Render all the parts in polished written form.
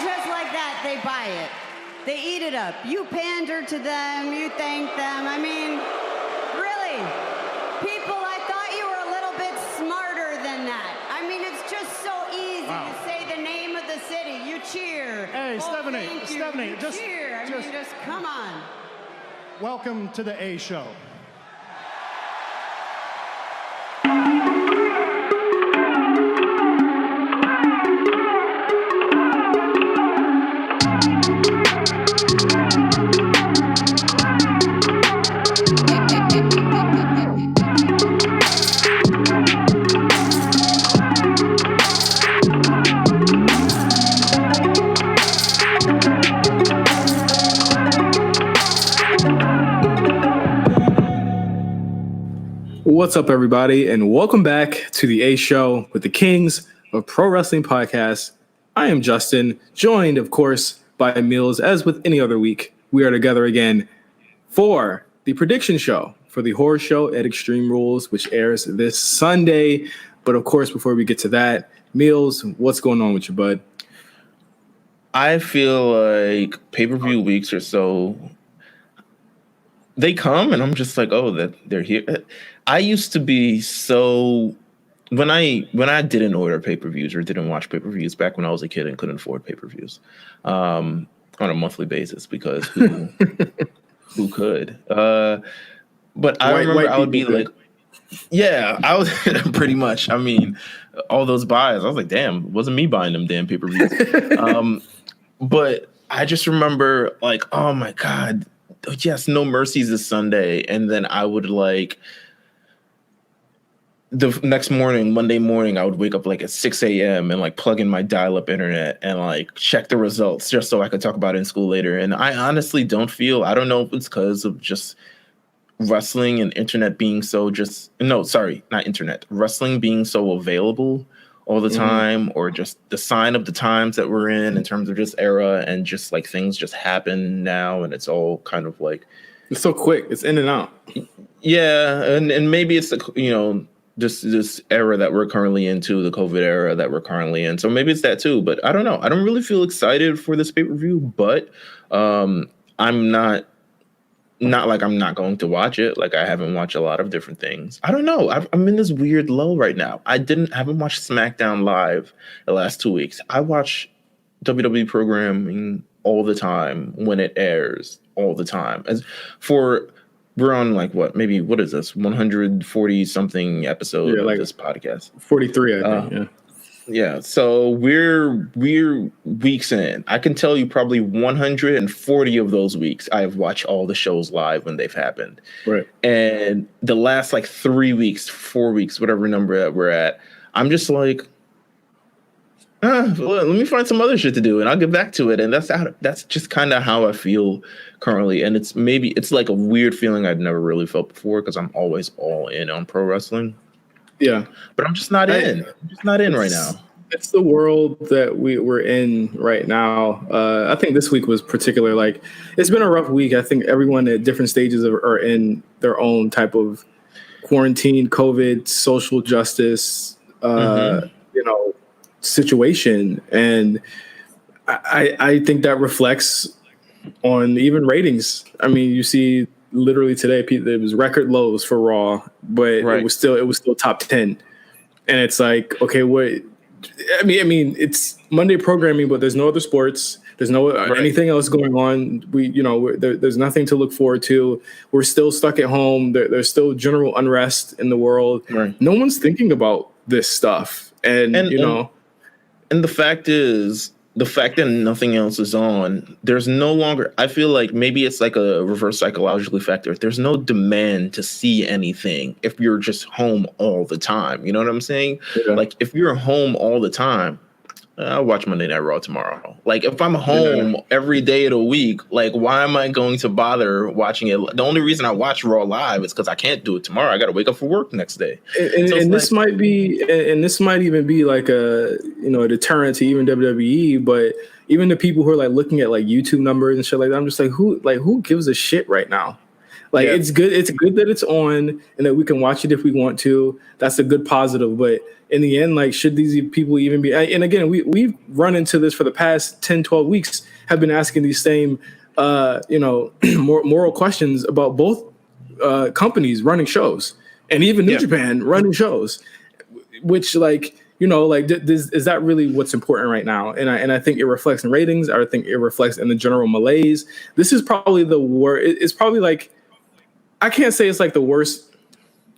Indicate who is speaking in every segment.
Speaker 1: just like that, they buy it. They eat it up. You pander to them, you thank them. I mean, really, people, I thought you were a little bit smarter than that. I mean, it's just so easy to say the name of the city. You cheer.
Speaker 2: Hey, Stephanie,
Speaker 1: you cheer. I mean, just come on.
Speaker 2: Welcome to the A Show.
Speaker 3: What's up, everybody, and welcome back to the A Show with the Kings of Pro Wrestling Podcast. I am Justin, joined, of course, by Mills. As with any other week, we are together again for the prediction show for the horror show at Extreme Rules, which airs this Sunday. But, of course, before we get to that, Mills, what's going on with you, bud?
Speaker 4: I feel like pay-per-view weeks or so, they come, and I'm just like, oh, that they're here. I used to be so when I didn't order pay-per-views or didn't watch pay-per-views back when I was a kid and couldn't afford pay-per-views on a monthly basis because who could? But I remember I would be like, yeah, I was pretty much. I mean, all those buys, I was like, damn, it wasn't me buying them damn pay-per-views. But I just remember like, oh my God, yes, No Mercies this Sunday. And then I would like the next morning, Monday morning, I would wake up like at 6 a.m. and like plug in my dial-up internet and like check the results just so I could talk about it in school later. And I honestly don't know if it's because of just wrestling and internet being so wrestling being so available all the time, or just the sign of the times that we're in terms of just era and just like things just happen now and it's all kind of like
Speaker 3: it's so quick, it's in and out.
Speaker 4: Yeah, and maybe it's this era that we're currently into, the COVID era that we're currently in. So maybe it's that too, but I don't know. I don't really feel excited for this pay-per-view, but I'm not like I'm not going to watch it. Like I haven't watched a lot of different things. I don't know. I'm in this weird lull right now. I haven't watched SmackDown Live the last 2 weeks. I watch WWE programming all the time when it airs all the time. We're on like what is this 140 something episode of this podcast?
Speaker 3: 43, I think.
Speaker 4: Yeah. So we're weeks in. I can tell you probably 140 of those weeks I have watched all the shows live when they've happened.
Speaker 3: Right.
Speaker 4: And the last like 3 weeks, 4 weeks, whatever number that we're at, I'm just like, let me find some other shit to do and I'll get back to it. And that's just kind of how I feel currently. And it's like a weird feeling I'd never really felt before because I'm always all in on pro wrestling.
Speaker 3: Yeah.
Speaker 4: But I'm just not in. I'm just not in right now.
Speaker 3: It's the world that we're in right now. I think this week was particular. Like, it's been a rough week. I think everyone at different stages are in their own type of quarantine, COVID, social justice, situation. And I think that reflects on even ratings. I mean, you see literally today, it was record lows for Raw, but it was still top 10. And it's like, okay, what? I mean, it's Monday programming, but there's no other sports. There's no anything else going on. There's nothing to look forward to. We're still stuck at home. There's still general unrest in the world.
Speaker 4: Right.
Speaker 3: No one's thinking about this stuff. And
Speaker 4: the fact is, the fact that nothing else is on, there's no longer, I feel like maybe it's like a reverse psychological factor. There's no demand to see anything if you're just home all the time. You know what I'm saying? Yeah. Like if you're home all the time, I'll watch Monday Night Raw tomorrow. Like if I'm home every day of the week, like why am I going to bother watching it? The only reason I watch Raw live is because I can't do it tomorrow. I got to wake up for work next day.
Speaker 3: And this might even be like a deterrent to even WWE, but even the people who are like looking at like YouTube numbers and shit like that, I'm just like who gives a shit right now? Like it's good. It's good that it's on and that we can watch it if we want to. That's a good positive. But in the end, like, should these people even be? And again, we've run into this for the past 10, 12 weeks. Have been asking these same, moral questions about both companies running shows, and even New Japan running shows, which, like, is that really what's important right now? And I think it reflects in ratings. I think it reflects in the general malaise. This is probably the worst. It's probably, like, I can't say it's like the worst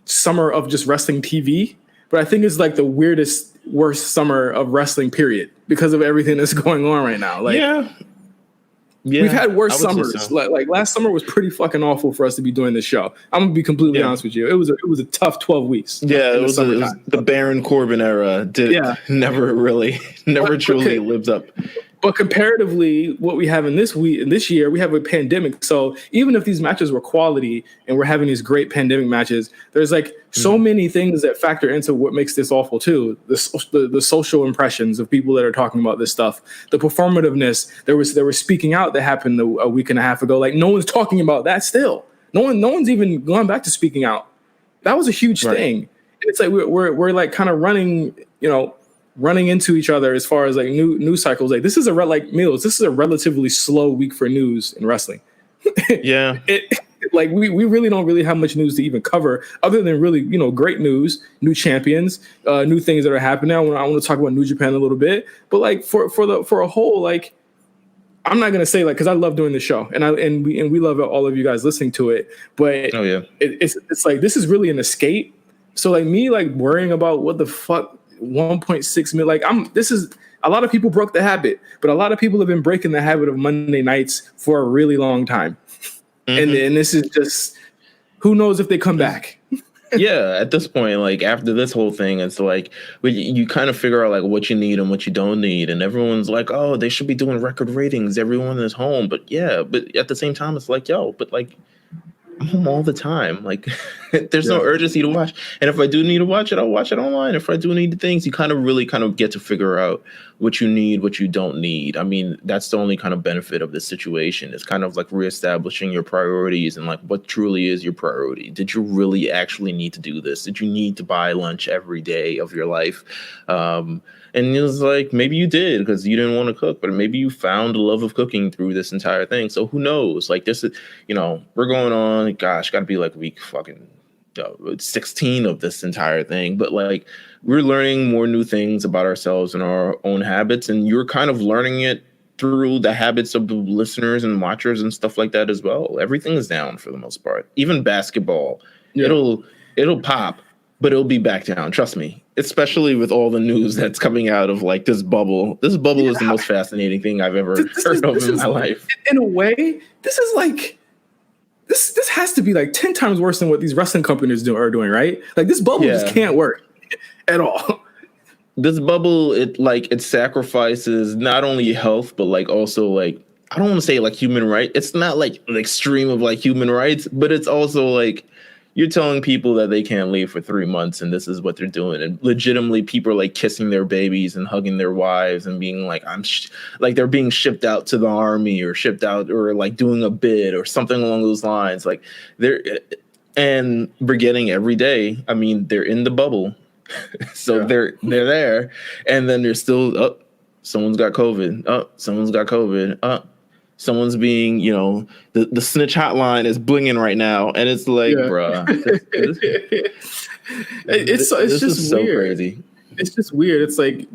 Speaker 3: summer of just wrestling TV, but I think it's like the worst summer of wrestling, period, because of everything that's going on right now. Like, we've had worse summers. So. Like last summer was pretty fucking awful for us to be doing this show. I'm gonna be completely honest with you. It was a tough 12 weeks.
Speaker 4: Yeah, it was the Baron Corbin era. Never truly lived up.
Speaker 3: But comparatively, what we have in this year, we have a pandemic. So even if these matches were quality and we're having these great pandemic matches, there's like so many things that factor into what makes this awful too. The social impressions of people that are talking about this stuff, the performativeness. There was speaking out that happened a week and a half ago. Like, no one's talking about that still. No one's even gone back to speaking out. That was a huge thing. And it's like we're like kind of running into each other as far as like news cycles. Like, this is This is a relatively slow week for news in wrestling.
Speaker 4: Yeah.
Speaker 3: Like we really don't really have much news to even cover other than really, great news, new champions, new things that are happening. I want to talk about New Japan a little bit, but like for a whole, like, I'm not going to say, like, cause I love doing the show and we love all of you guys listening to it, but it's like, this is really an escape. So like me, like, worrying about what the fuck 1.6 million, like, this is a lot of people broke the habit, but a lot of people have been breaking the habit of Monday nights for a really long time. And this is just, who knows if they come back.
Speaker 4: Yeah, at this point, like, after this whole thing, it's like you kind of figure out like what you need and what you don't need, and everyone's like, oh, they should be doing record ratings, everyone is home. But at the same time, it's like, but like, I'm home all the time. Like, there's no urgency to watch. And if I do need to watch it, I'll watch it online. If I do need the things, you kind of get to figure out what you need, what you don't need. I mean, that's the only kind of benefit of this situation. It's kind of like reestablishing your priorities and like what truly is your priority. Did you really actually need to do this? Did you need to buy lunch every day of your life? And it was like, maybe you did because you didn't want to cook, but maybe you found a love of cooking through this entire thing. So who knows? Like, this is, we're going on, gosh, got to be like week fucking 16 of this entire thing. But like, we're learning more new things about ourselves and our own habits. And you're kind of learning it through the habits of the listeners and watchers and stuff like that as well. Everything is down for the most part. Even basketball, it'll pop, but it'll be back down. Trust me. Especially with all the news that's coming out of like this bubble. This bubble is the most fascinating thing I've ever heard of in my life.
Speaker 3: In a way, this is like, this has to be like 10 times worse than what these wrestling companies are doing, right? Like, this bubble just can't work at all.
Speaker 4: This bubble, it sacrifices not only health, but like also like, I don't want to say like human rights. It's not like an extreme of like human rights, but it's also like, you're telling people that they can't leave for 3 months and this is what they're doing. And legitimately people are like kissing their babies and hugging their wives and being like, like they're being shipped out to the army or shipped out or like doing a bid or something along those lines. Like and we're getting every day. I mean, they're in the bubble. So they're there. And then they're still, someone's got COVID. Someone's got COVID. Someone's being, the snitch hotline is blinging right now, and it's like, bruh,
Speaker 3: it's just so crazy. It's just weird. It's like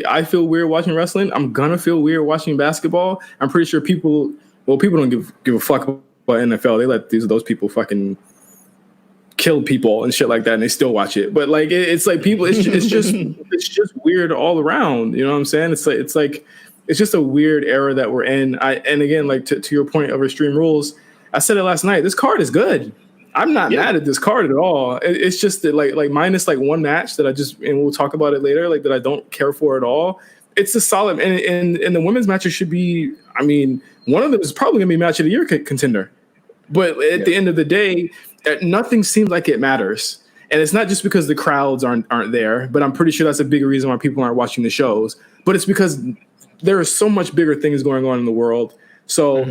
Speaker 3: I feel weird watching wrestling. I'm gonna feel weird watching basketball. I'm pretty sure people don't give a fuck about NFL. They let those people fucking kill people and shit like that, and they still watch it. But like, it's like people. It's just weird all around. You know what I'm saying? It's like. It's just a weird era that we're in. And again, like to your point of Extreme Rules, I said it last night. This card is good. I'm not mad at this card at all. It's just that like minus like one match that and we'll talk about it later, like that I don't care for at all. It's a solid, and the women's matches should be. I mean, one of them is probably gonna be match of the year contender. But at the end of the day, nothing seems like it matters. And it's not just because the crowds aren't there, but I'm pretty sure that's a bigger reason why people aren't watching the shows. But it's because there are so much bigger things going on in the world. So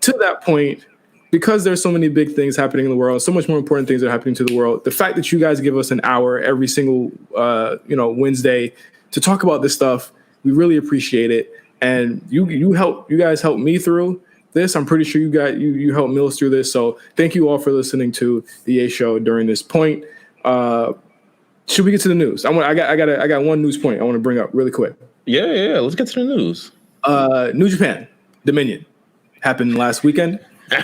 Speaker 3: to that point, because there's so many big things happening in the world, so much more important things are happening to the world. The fact that you guys give us an hour every single, Wednesday to talk about this stuff, we really appreciate it. And you guys help me through this. I'm pretty sure you helped Mills through this. So thank you all for listening to the A Show during this point. Should we get to the news? I got one news point I want to bring up really quick.
Speaker 4: Yeah. Let's get to the news.
Speaker 3: New Japan Dominion happened last weekend.
Speaker 4: I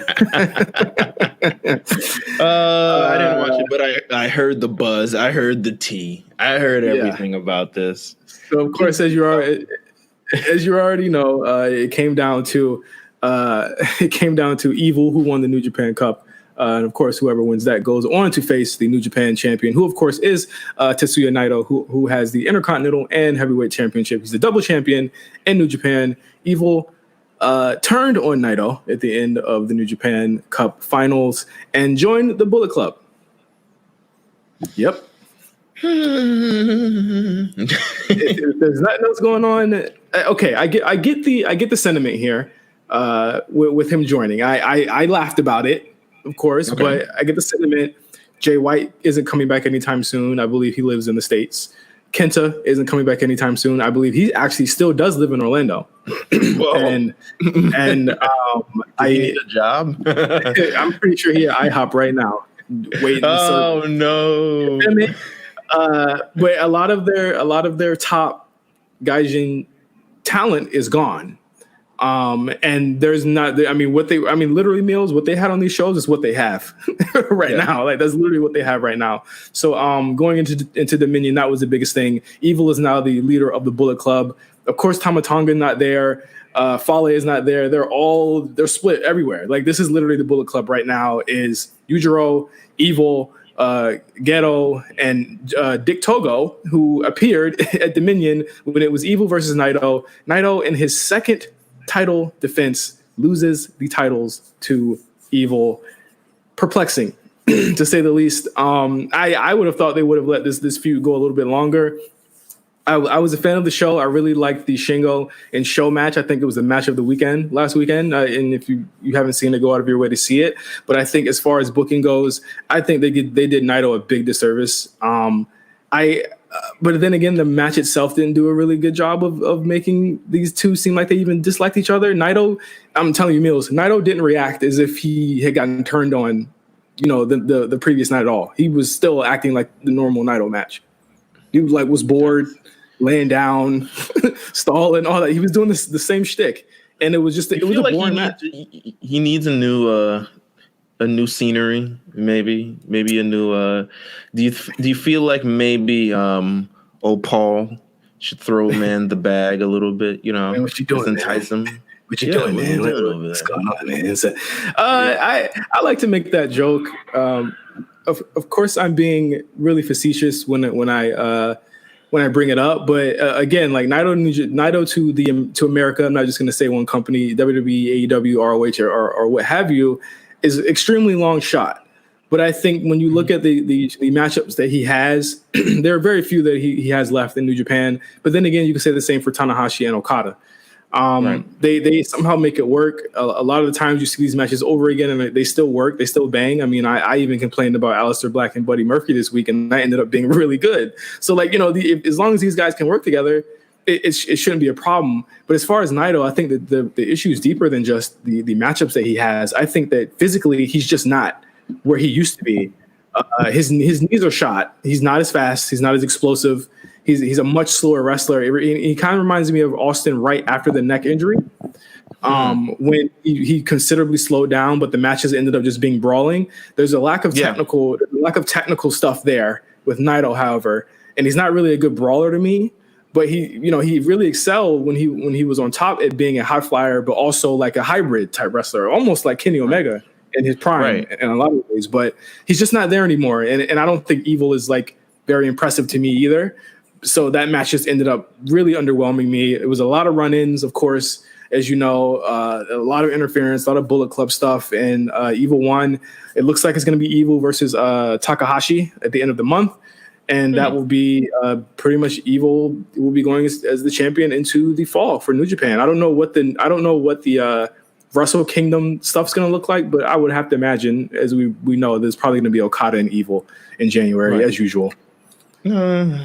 Speaker 4: didn't watch it, but I heard the buzz. I heard the tea. I heard everything about this.
Speaker 3: So of course, as you already know, it came down to Evil, who won the New Japan Cup. And of course, whoever wins that goes on to face the New Japan champion, who of course is Tetsuya Naito, who has the Intercontinental and Heavyweight Championship. He's the double champion in New Japan. Evil turned on Naito at the end of the New Japan Cup finals and joined the Bullet Club. Yep. if there's nothing else going on, okay, I get the sentiment here with him joining. I laughed about it, of course, okay. But I get the sentiment. Jay White isn't coming back anytime soon. I believe he lives in the States. Kenta isn't coming back anytime soon. I believe he actually still does live in Orlando. and
Speaker 4: I need a job.
Speaker 3: I'm pretty sure he at IHOP right now. Waiting.
Speaker 4: Oh no!
Speaker 3: But a lot of their top gaijin talent is gone. And there's not. Literally, Mills, what they had on these shows is what they have right now. Like that's literally what they have right now. So, going into Dominion, that was the biggest thing. Evil is now the leader of the Bullet Club. Of course, Tama Tonga not there. Fale is not there. They're split everywhere. Like this is literally the Bullet Club right now. Is Yujiro, Evil, Geto, and Dick Togo, who appeared at Dominion when it was Evil versus Naito. Naito in his second title defense loses the titles to Evil. Perplexing, to say the least. I would have thought they would have let this feud go a little bit longer. I was a fan of the show. I really liked the Shingo and Show match. I think it was the match of the weekend last weekend. And if you haven't seen it, go out of your way to see it. But I think as far as booking goes, I think they did Naito a big disservice. But then again, the match itself didn't do a really good job of making these two seem like they even disliked each other. Naito, I'm telling you, Mills, Naito didn't react as if he had gotten turned on, the previous night at all. He was still acting like the normal Naito match. He was bored, laying down, stalling, all that. He was doing the same shtick, and it was just a boring match.
Speaker 4: He needs a new scenery, maybe a new. Do you feel like maybe Paul should throw man the bag a little bit?
Speaker 3: Man, what you doing?
Speaker 4: Entice him.
Speaker 3: What you doing, man? What's going on, man? So, I like to make that joke. Of course, I'm being really facetious when I bring it up, but again, like Naito to America, I'm not just going to say one company, WWE, AEW, ROH, or what have you, is an extremely long shot. But I think when you look at the matchups that he has, there are very few that he has left in New Japan. But then again, you can say the same for Tanahashi and Okada. Right. They somehow make it work. A lot of the times you see these matches over again and they still work. They still bang. I mean, I even complained about Aleister Black and Buddy Murphy this week, and that ended up being really good. So, like, as long as these guys can work together, it shouldn't be a problem. But as far as Naito, I think that the issue is deeper than just the matchups that he has. I think that physically he's just not where he used to be. His knees are shot. He's not as fast. He's not as explosive. He's a much slower wrestler. He kind of reminds me of Austin right after the neck injury, when he considerably slowed down, but the matches ended up just being brawling. There's a lack of technical stuff there with Naito, however, and he's not really a good brawler to me. But he really excelled when he was on top at being a high flyer, but also like a hybrid type wrestler, almost like Kenny Omega in his prime in a lot of ways. But he's just not there anymore, and I don't think Evil is like very impressive to me either. So that match just ended up really underwhelming me. It was a lot of run-ins, of course, as you know, a lot of interference, a lot of Bullet Club stuff, and Evil won. It looks like it's going to be Evil versus Takahashi at the end of the month, and that will be pretty much Evil will be going as the champion into the fall for New Japan. I don't know what the Wrestle Kingdom stuff's going to look like, but I would have to imagine, as we know, there's probably going to be Okada and Evil in January, as usual. 4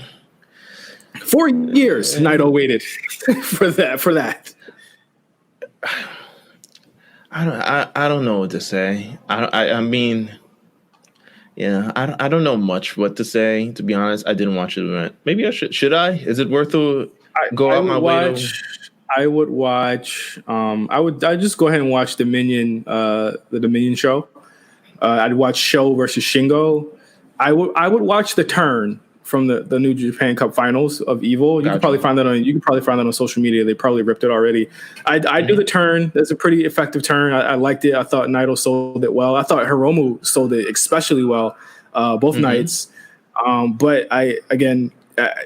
Speaker 3: years, Naito waited for that.
Speaker 4: I don't know what to say. I mean, yeah, I don't know much what to say, to be honest. I didn't watch the event. Maybe I should. Should I? Is it worth to go out my way to?
Speaker 3: I would watch. I'd just go ahead and watch Dominion, the Dominion show. I'd watch Show versus Shingo. I would watch the turn from the New Japan Cup Finals of Evil. You can probably find that on social media. They probably ripped it already. I do the turn. That's a pretty effective turn. I liked it. I thought Naito sold it well. I thought Hiromu sold it especially well both nights. But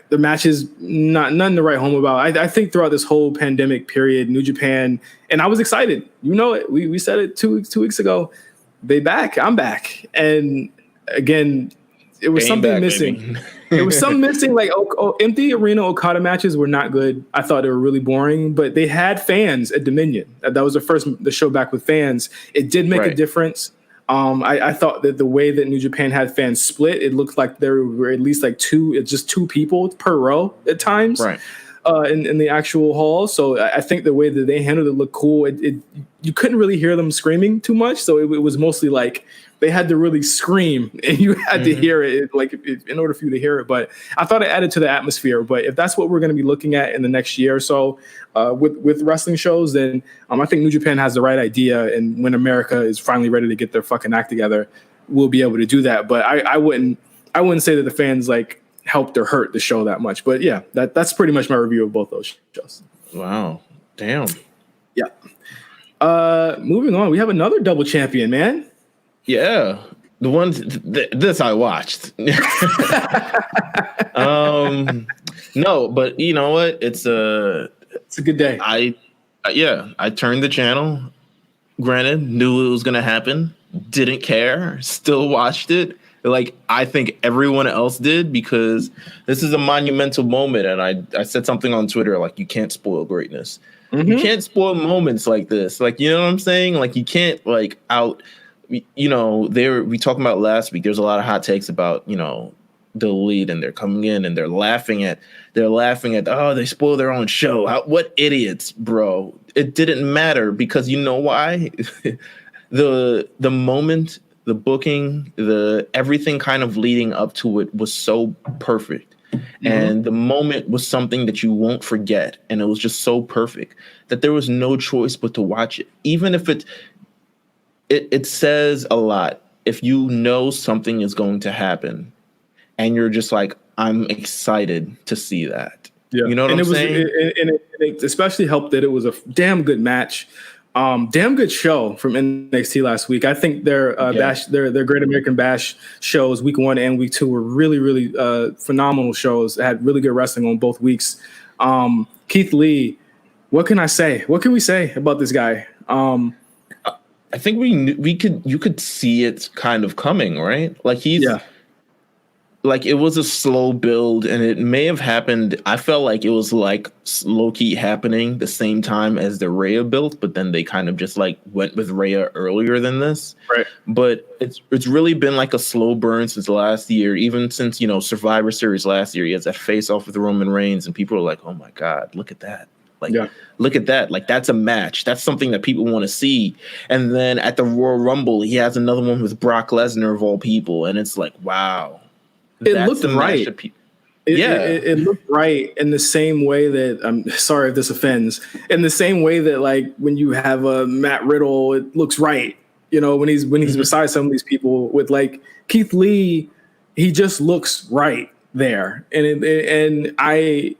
Speaker 3: the match is nothing to write home about. I think throughout this whole pandemic period, New Japan, and I was excited. You know it. We said it two weeks ago. They back. I'm back. And again, it was something missing. It was something missing. Like empty arena Okada matches were not good. I thought they were really boring. But they had fans at Dominion. That was the show back with fans. It did make a difference. I thought that the way that New Japan had fans split, it looked like there were at least like two people per row at times, in the actual hall. So I think the way that they handled it looked cool. You couldn't really hear them screaming too much, so it was mostly like they had to really scream, and you had to hear it, in order for you to hear it. But I thought it added to the atmosphere. But if that's what we're going to be looking at in the next year or so with wrestling shows, then I think New Japan has the right idea. And when America is finally ready to get their fucking act together, we'll be able to do that. But I wouldn't say that the fans like helped or hurt the show that much. But yeah, that's pretty much my review of both those shows.
Speaker 4: Wow, damn.
Speaker 3: Yeah. Moving on, we have another double champion, man.
Speaker 4: Yeah, the ones this I watched. No, but you know what? It's a
Speaker 3: good day.
Speaker 4: I turned the channel. Granted, knew it was gonna happen. Didn't care. Still watched it. Like I think everyone else did, because this is a monumental moment. And I said something on Twitter like, you can't spoil greatness. You can't spoil moments like this. Like, you know what I'm saying? Like you can't like out. You know, we talked about last week. There's a lot of hot takes about, you know, the lead, and they're coming in and they're laughing at oh, they spoil their own show. What idiots, bro. It didn't matter, because you know why? the moment, the booking, the everything kind of leading up to it was so perfect. And the moment was something that you won't forget. And it was just so perfect that there was no choice but to watch it. Even if it says a lot if you know something is going to happen and you're just like, I'm excited to see that. Yeah. You know what I'm saying?
Speaker 3: It especially helped that it was a damn good match. Damn good show from NXT last week. I think their Great American Bash shows, week 1 and week 2, were really, really phenomenal shows. They had really good wrestling on both weeks. Keith Lee, what can I say? What can we say about this guy?
Speaker 4: I think you could see it kind of coming, right? Like like it was a slow build, and it may have happened. I felt like it was like low key happening the same time as the Rhea build, but then they kind of just like went with Rhea earlier than this. Right. But it's really been like a slow burn since last year, even since, you know, Survivor Series last year. He has that face off with Roman Reigns, and people are like, oh my God, look at that. Like, look at that. Like, that's a match. That's something that people want to see. And then at the Royal Rumble, he has another one with Brock Lesnar of all people. And it's like, wow.
Speaker 3: It looked right. It looked right in the same way that, I'm sorry if this offends, in the same way that, like, when you have a Matt Riddle, it looks right. You know, when he's beside some of these people. With, like, Keith Lee, he just looks right there. And I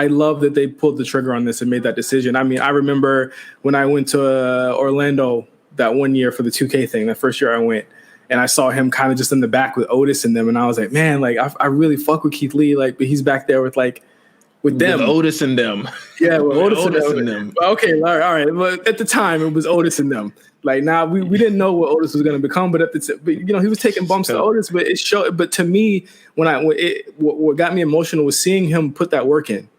Speaker 3: love that they pulled the trigger on this and made that decision. I mean, I remember when I went to Orlando that one year for the 2K thing, that first year I went, and I saw him kind of just in the back with Otis and them. And I was like, man, like, I really fuck with Keith Lee. Like, but he's back there with them. With
Speaker 4: Otis and them.
Speaker 3: Yeah, with Otis and them. Okay, all right. But at the time, it was Otis and them. Like, now we didn't know what Otis was going to become, but you know, he was taking bumps to Otis. But it showed. But to me, what got me emotional was seeing him put that work in.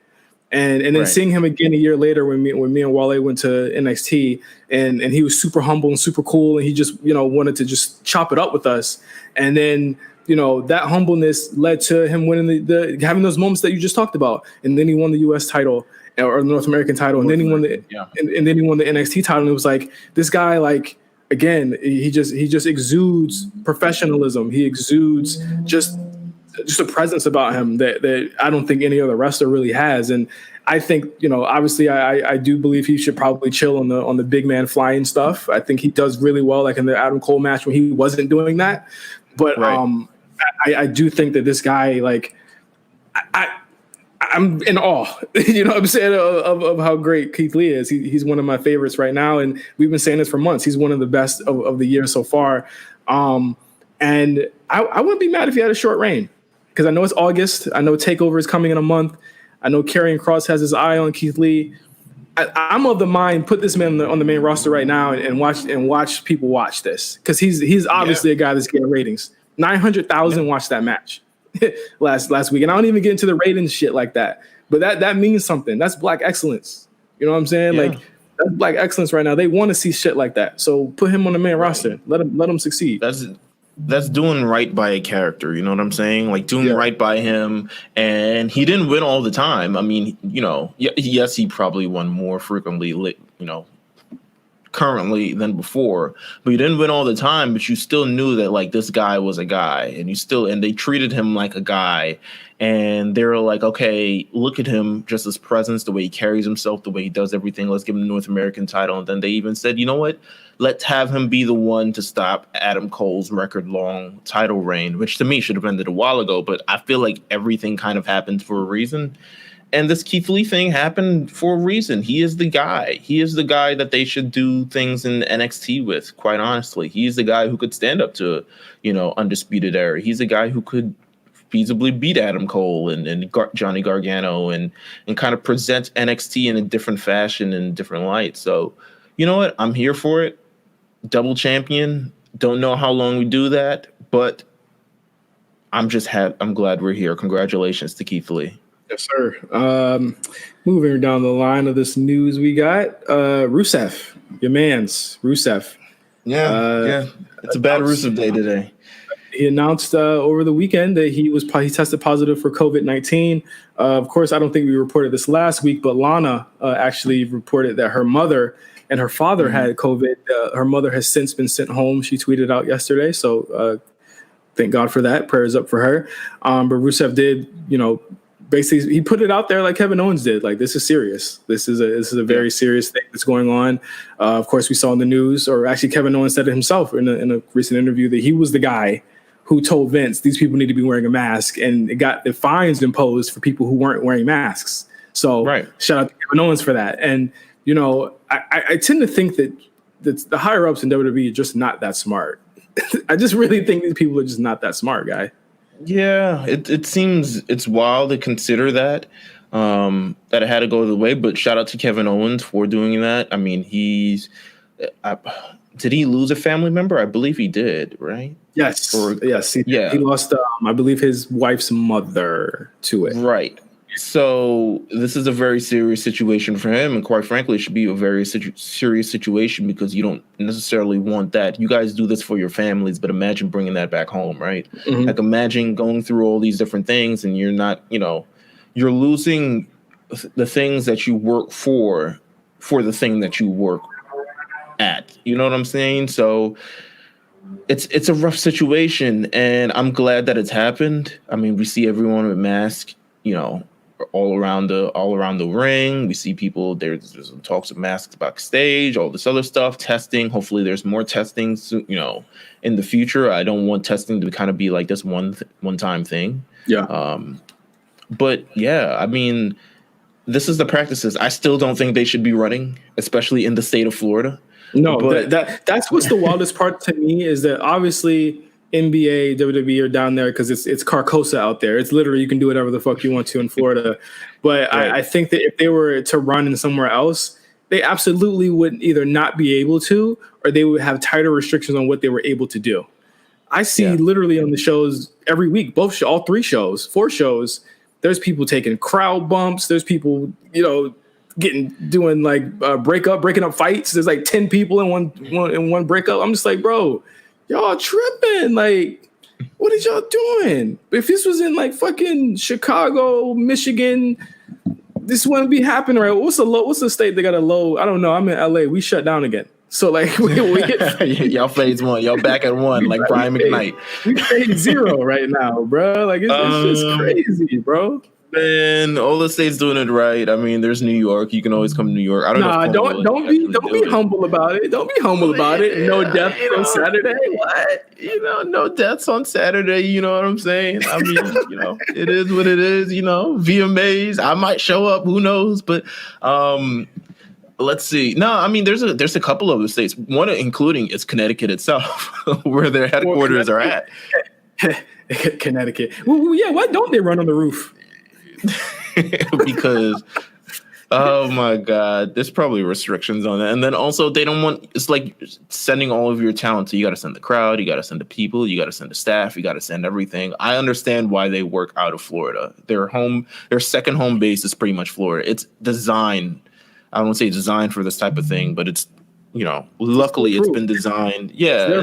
Speaker 3: And then seeing him again a year later when me and Wale went to NXT, and he was super humble and super cool, and he just wanted to just chop it up with us. And then that humbleness led to him winning the having those moments that you just talked about. And then he won the U.S. title or the North American title, and then he won and then he won the NXT title. And it was like, this guy, like, again, he just exudes professionalism. He exudes just a presence about him that I don't think any other wrestler really has. And I think, obviously I do believe he should probably chill on the big man flying stuff. I think he does really well, like in the Adam Cole match when he wasn't doing that. But I do think that this guy, like, I'm in awe, what I'm saying, of how great Keith Lee is. He's one of my favorites right now. And we've been saying this for months. He's one of the best of the year so far. And I wouldn't be mad if he had a short reign, because I know it's August. I know TakeOver is coming in a month. I know Karrion Kross has his eye on Keith Lee. I'm of the mind, put this man on the main roster right now and watch people watch this, because he's obviously a guy that's getting ratings. 900,000 watched that match last week, and I don't even get into the ratings shit like that. But that means something. That's black excellence. You know what I'm saying? Yeah. Like, that's black excellence right now. They want to see shit like that. So put him on the main roster. Let him succeed.
Speaker 4: That's doing right by a character, you know what I'm saying? Like, doing right by him. And he didn't win all the time. I mean, yes, he probably won more frequently, currently than before, but he didn't win all the time. But you still knew that, like, this guy was a guy, and they treated him like a guy. And they were like, okay, look at him, just his presence, the way he carries himself, the way he does everything. Let's give him the North American title. And then they even said, you know what? Let's have him be the one to stop Adam Cole's record-long title reign, which to me should have ended a while ago. But I feel like everything kind of happened for a reason. And this Keith Lee thing happened for a reason. He is the guy. He is the guy that they should do things in NXT with, quite honestly. He's the guy who could stand up to, Undisputed Era. He's the guy who could feasibly beat Adam Cole and Johnny Gargano and kind of present NXT in a different fashion and different light. So, you know what? I'm here for it. Double champion. Don't know how long we do that, but I'm glad we're here. Congratulations to Keith Lee.
Speaker 3: Yes, sir. Moving down the line of this news, we got Rusev, your man's Rusev.
Speaker 4: Yeah. It's a bad Rusev day today.
Speaker 3: He announced over the weekend that he tested positive for COVID-19. Of course, I don't think we reported this last week, but Lana actually reported that her mother and her father had COVID. Her mother has since been sent home. She tweeted out yesterday. So thank God for that. Prayers up for her. But Rusev did, basically he put it out there like Kevin Owens did. Like, this is serious. This is a very serious thing that's going on. Of course, we saw in the news, or actually Kevin Owens said it himself in a recent interview, that he was the guy who told Vince these people need to be wearing a mask, and it got the fines imposed for people who weren't wearing masks. So shout out to Kevin Owens for that. And, I tend to think that the higher ups in WWE are just not that smart. I just really think these people are just not that smart, guy.
Speaker 4: Yeah, it seems it's wild to consider that it had to go the way, but shout out to Kevin Owens for doing that. I mean, did he lose a family member? I believe he did, right?
Speaker 3: Yes. He lost, I believe, his wife's mother to it.
Speaker 4: Right. So this is a very serious situation for him, and quite frankly, it should be a very serious situation, because you don't necessarily want that. You guys do this for your families, but imagine bringing that back home, right? Mm-hmm. Like, imagine going through all these different things, and you're not, you're losing the things that you work for the thing that you work at. You know what I'm saying? So it's a rough situation, and I'm glad that it's happened. I mean, we see everyone with masks, all around the ring. We see people, there's some talks of masks backstage, all this other stuff, testing. Hopefully there's more testing, in the future. I don't want testing to kind of be like this one-time thing.
Speaker 3: Yeah.
Speaker 4: But yeah, I mean, this is the practices. I still don't think they should be running, especially in the state of Florida.
Speaker 3: No, but that's what's the wildest part to me, is that obviously NBA, WWE are down there because it's Carcosa out there. It's literally, you can do whatever the fuck you want to in Florida. But right. I think that if they were to run in somewhere else, they absolutely would either not be able to, or they would have tighter restrictions on what they were able to do. I see literally on the shows every week, all 3 shows, 4 shows, There's people taking crowd bumps. There's people, doing like breaking up fights. There's like 10 people in one breakup. I'm just like, bro, y'all tripping. Like, what is y'all doing? If this was in like fucking Chicago, Michigan, this wouldn't be happening, right? What's the state that got a low? I don't know. I'm in LA. We shut down again. So like
Speaker 4: y'all phase 1. Y'all back at 1 like Brian McKnight.
Speaker 3: We phase 0 right now, bro. Like it's just crazy, bro.
Speaker 4: Man, all the states doing it right. I mean, there's New York. You can always come to New York. I don't know.
Speaker 3: Don't be humble about it. Don't be humble about it. No deaths on Saturday.
Speaker 4: What? No deaths on Saturday. You know what I'm saying? I mean, it is what it is. VMAs. I might show up. Who knows? But let's see. No, I mean, there's a couple of the states. One including is Connecticut itself, where their headquarters are at.
Speaker 3: Connecticut. Well, yeah. Why don't they run on the roof?
Speaker 4: Because oh my god, there's probably restrictions on that. And then also they don't want, it's like sending all of your talent. So you got to send the crowd, you got to send the people, you got to send the staff, you got to send everything. I understand why they work out of Florida. Their second home base is pretty much Florida. It's designed, I don't want to say designed for this type of thing, but it's luckily it's been designed. Yeah.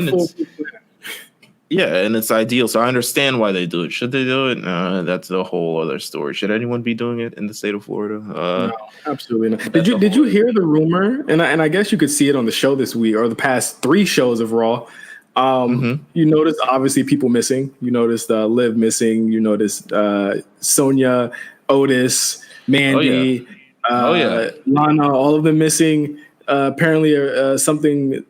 Speaker 4: And it's ideal. So I understand why they do it. Should they do it? That's a whole other story. Should anyone be doing it in the state of Florida?
Speaker 3: No, absolutely not. Did you hear the rumor? And I guess you could see it on the show this week or the past 3 shows of Raw. You noticed obviously people missing. You noticed Liv missing. You noticed Sonya, Otis, Mandy, Lana, all of them missing. Apparently something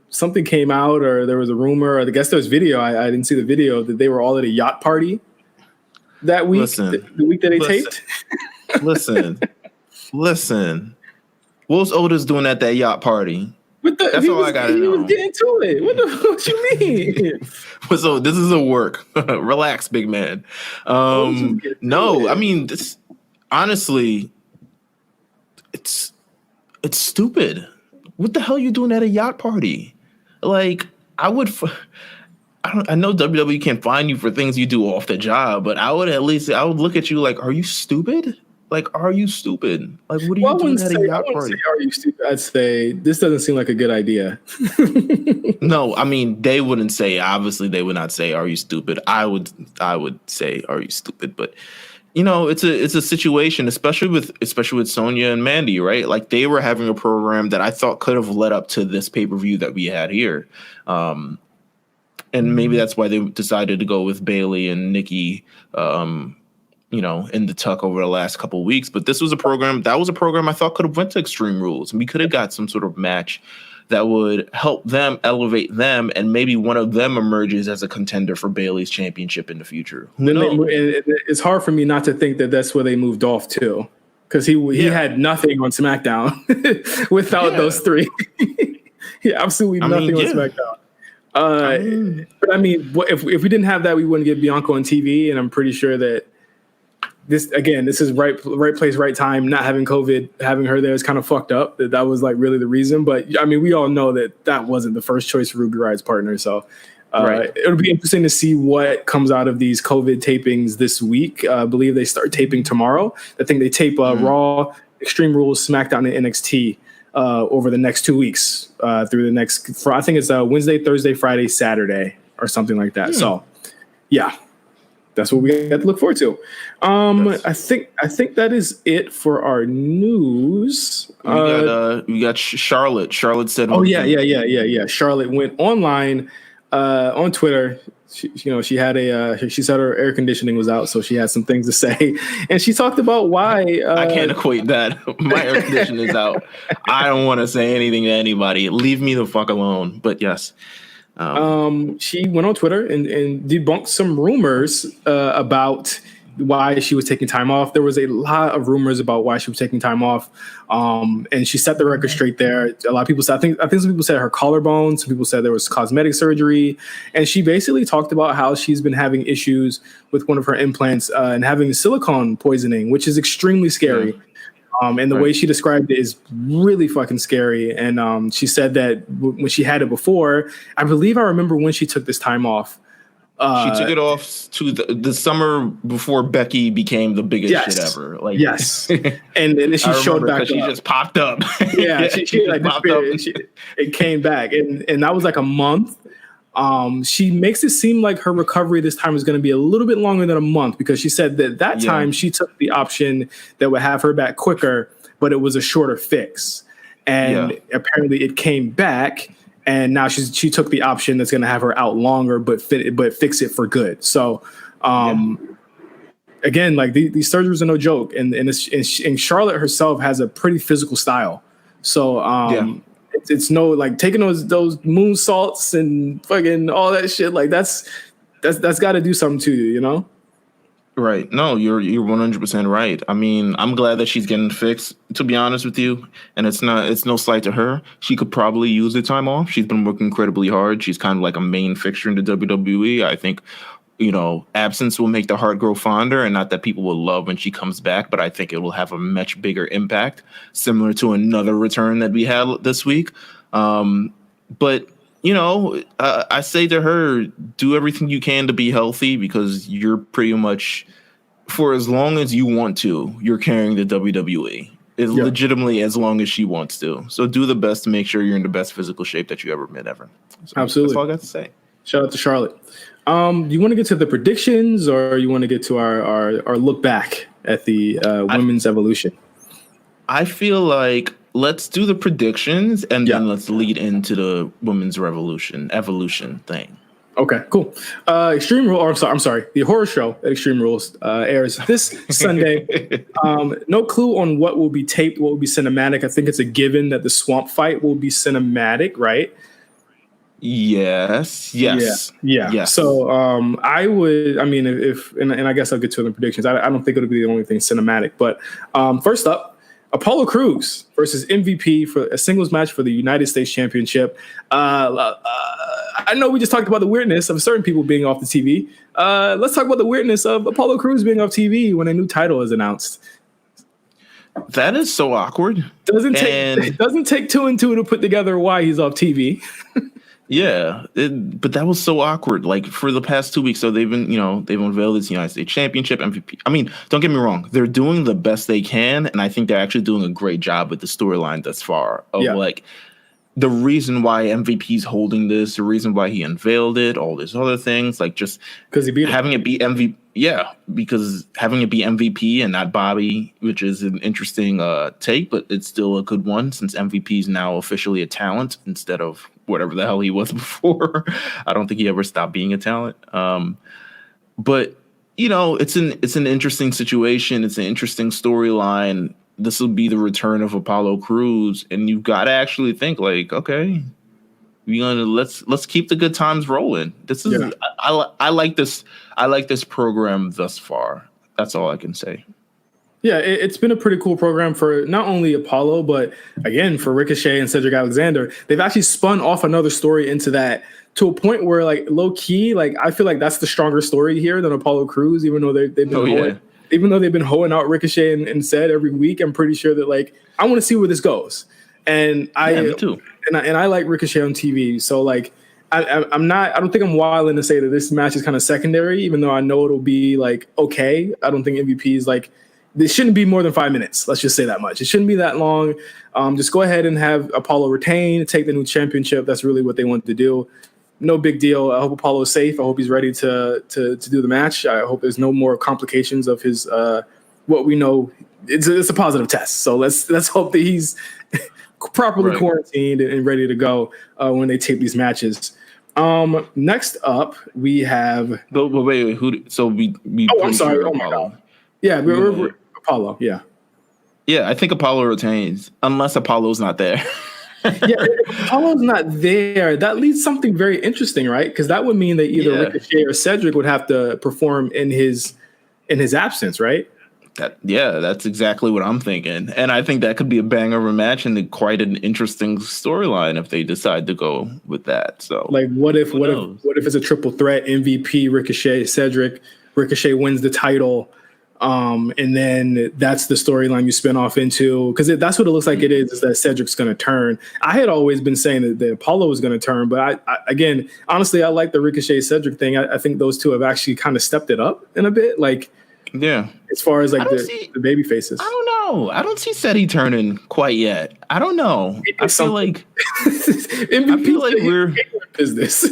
Speaker 3: came out, or there was a rumor, or I guess there was video. I didn't see the video that they were all at a yacht party that week. The week that they taped.
Speaker 4: Listen. What was Otis doing at that yacht party? That's all I gotta know.
Speaker 3: He was getting to it. What you mean?
Speaker 4: So this is a work. Relax, big man. No, I mean, this honestly, it's stupid. What the hell are you doing at a yacht party? Like, I know WWE can't fine you for things you do off the job, but I would look at you like, are you stupid? Like, are you stupid? Like, what are you doing at a yacht party?
Speaker 3: Are you stupid? I'd say this doesn't seem like a good idea.
Speaker 4: No, I mean, they wouldn't say, obviously they would not say, are you stupid? I would say, are you stupid? But it's a situation, especially with Sonya and Mandy, right? Like they were having a program that I thought could have led up to this pay-per-view that we had here. And maybe that's why they decided to go with Bayley and Nikki, in the tuck over the last couple of weeks. But this was a program I thought could have went to Extreme Rules, and we could have got some sort of match that would help them elevate them, and maybe one of them emerges as a contender for Bayley's championship in the future.
Speaker 3: It's hard for me not to think that that's where they moved off to, because he had nothing on SmackDown without those 3. Absolutely nothing on SmackDown. But I mean, if we didn't have that, we wouldn't get Bianca on TV, and I'm pretty sure that this is right place, right time. Not having COVID, having her there is kind of fucked up. That was like really the reason. But I mean, we all know that wasn't the first choice for Ruby Riot's partner. So it'll be interesting to see what comes out of these COVID tapings this week. I believe they start taping tomorrow. I think they tape Raw, Extreme Rules, SmackDown, and NXT over the next 2 weeks through the next. I think it's Wednesday, Thursday, Friday, Saturday, or something like that. So, yeah. That's what we have to look forward to. I think that is it for our news.
Speaker 4: We got Charlotte. Charlotte said,
Speaker 3: "Oh yeah." Charlotte went online on Twitter. She had she said her air conditioning was out, so she had some things to say, and she talked about why.
Speaker 4: I can't equate that. My air conditioning is out. I don't want to say anything to anybody. Leave me the fuck alone. But yes.
Speaker 3: She went on Twitter and debunked some rumors about why she was taking time off. There was a lot of rumors about why she was taking time off, and she set the record straight there. A lot of people said, I think some people said her collarbone. Some people said there was cosmetic surgery, and she basically talked about how she's been having issues with one of her implants and having silicone poisoning, which is extremely scary. Yeah. And the way she described it is really fucking scary. And she said that when she had it before, I remember when she took this time off.
Speaker 4: She took it off to the summer before Becky became the biggest shit ever. Like
Speaker 3: yes, and then she showed back up.
Speaker 4: She just popped up.
Speaker 3: Yeah, she like popped up. And it came back, and that was like a month. She makes it seem like her recovery this time is going to be a little bit longer than a month because she said that time she took the option that would have her back quicker, but it was a shorter fix, and apparently it came back. And now she took the option that's going to have her out longer, but fix it for good. So, again, like these surgeries are no joke, and Charlotte herself has a pretty physical style. So, it's no like taking those moonsaults and fucking all that shit. Like that's got to do something to you, you know?
Speaker 4: Right. No, you're 100% right. I mean, I'm glad that she's getting fixed, to be honest with you. And it's no slight to her. She could probably use the time off. She's been working incredibly hard. She's kind of like a main fixture in the WWE. I think, absence will make the heart grow fonder, and not that people will love when she comes back, but I think it will have a much bigger impact, similar to another return that we had this week. But I say to her, do everything you can to be healthy because you're pretty much, for as long as you want to, you're carrying the WWE. It's legitimately as long as she wants to. So do the best to make sure you're in the best physical shape that you ever been ever. So
Speaker 3: absolutely.
Speaker 4: That's all I got to say.
Speaker 3: Shout out to Charlotte. Do you want to get to the predictions or you want to get to our look back at the women's evolution?
Speaker 4: I feel like let's do the predictions and then let's lead into the women's evolution thing.
Speaker 3: Okay, cool. Extreme Rules, I'm sorry. The horror show at Extreme Rules airs this Sunday. No clue on what will be taped, what will be cinematic. I think it's a given that the swamp fight will be cinematic, right?
Speaker 4: Yes.
Speaker 3: Yeah. So if I guess I'll get to the predictions. I don't think it'll be the only thing cinematic. But first up, Apollo Crews versus MVP for a singles match for the United States Championship. I know we just talked about the weirdness of certain people being off the TV. Let's talk about the weirdness of Apollo Crews being off TV when a new title is announced.
Speaker 4: That is so awkward.
Speaker 3: It doesn't take two and two to put together why he's off TV.
Speaker 4: Yeah, but that was so awkward. Like for the past 2 weeks, so they've unveiled this United States Championship MVP. I mean, don't get me wrong, they're doing the best they can, and I think they're actually doing a great job with the storyline thus far. Like the reason why MVP's holding this, the reason why he unveiled it, all these other things, like just because having it be MVP. Yeah, because having it be MVP and not Bobby, which is an interesting take, but it's still a good one since MVP is now officially a talent instead of whatever the hell he was before. I don't think he ever stopped being a talent. But it's an interesting situation. It's an interesting storyline. This will be the return of Apollo Crews, and you've got to actually think like, okay, let's keep the good times rolling. This is I like this. I like this program thus far. That's all I can say.
Speaker 3: Yeah, it's been a pretty cool program for not only Apollo, but again for Ricochet and Cedric Alexander. They've actually spun off another story into that to a point where, like, low key, like I feel like that's the stronger story here than Apollo Crews, even though they've been hoeing out Ricochet and Ced every week. I'm pretty sure that like I want to see where this goes, and me too. And I like Ricochet on TV, so like I don't think I'm wilding to say that this match is kind of secondary, even though I know it'll be like okay. I don't think MVP is like. This shouldn't be more than 5 minutes. Let's just say that much. It shouldn't be that long. Just go ahead and have Apollo retain, take the new championship. That's really what they wanted to do. No big deal. I hope Apollo is safe. I hope he's ready to do the match. I hope there's no more complications of his what we know. It's a positive test. So let's hope that he's properly quarantined and ready to go when they tape these matches. Next up, we have.
Speaker 4: But wait. Who? So we.
Speaker 3: I'm sorry. Oh my God. Yeah, we're Apollo. Yeah.
Speaker 4: Yeah, I think Apollo retains unless Apollo's not there.
Speaker 3: If Apollo's not there, that leads something very interesting, right? Because that would mean that either Ricochet or Cedric would have to perform in his absence, right?
Speaker 4: That's exactly what I'm thinking. And I think that could be a banger of a match and quite an interesting storyline if they decide to go with that. So
Speaker 3: like what if it's a triple threat, MVP, Ricochet, Cedric, Ricochet wins the title. And then that's the storyline you spin off into, because that's what it looks like it is that Cedric's going to turn. I had always been saying that Apollo was going to turn, but I again, honestly, I like the Ricochet Cedric thing. I think those two have actually kind of stepped it up in a bit. Like,
Speaker 4: yeah,
Speaker 3: as far as like the baby faces.
Speaker 4: I don't know. I don't see Ceddy turning quite yet. I don't know. I feel like we're
Speaker 3: business.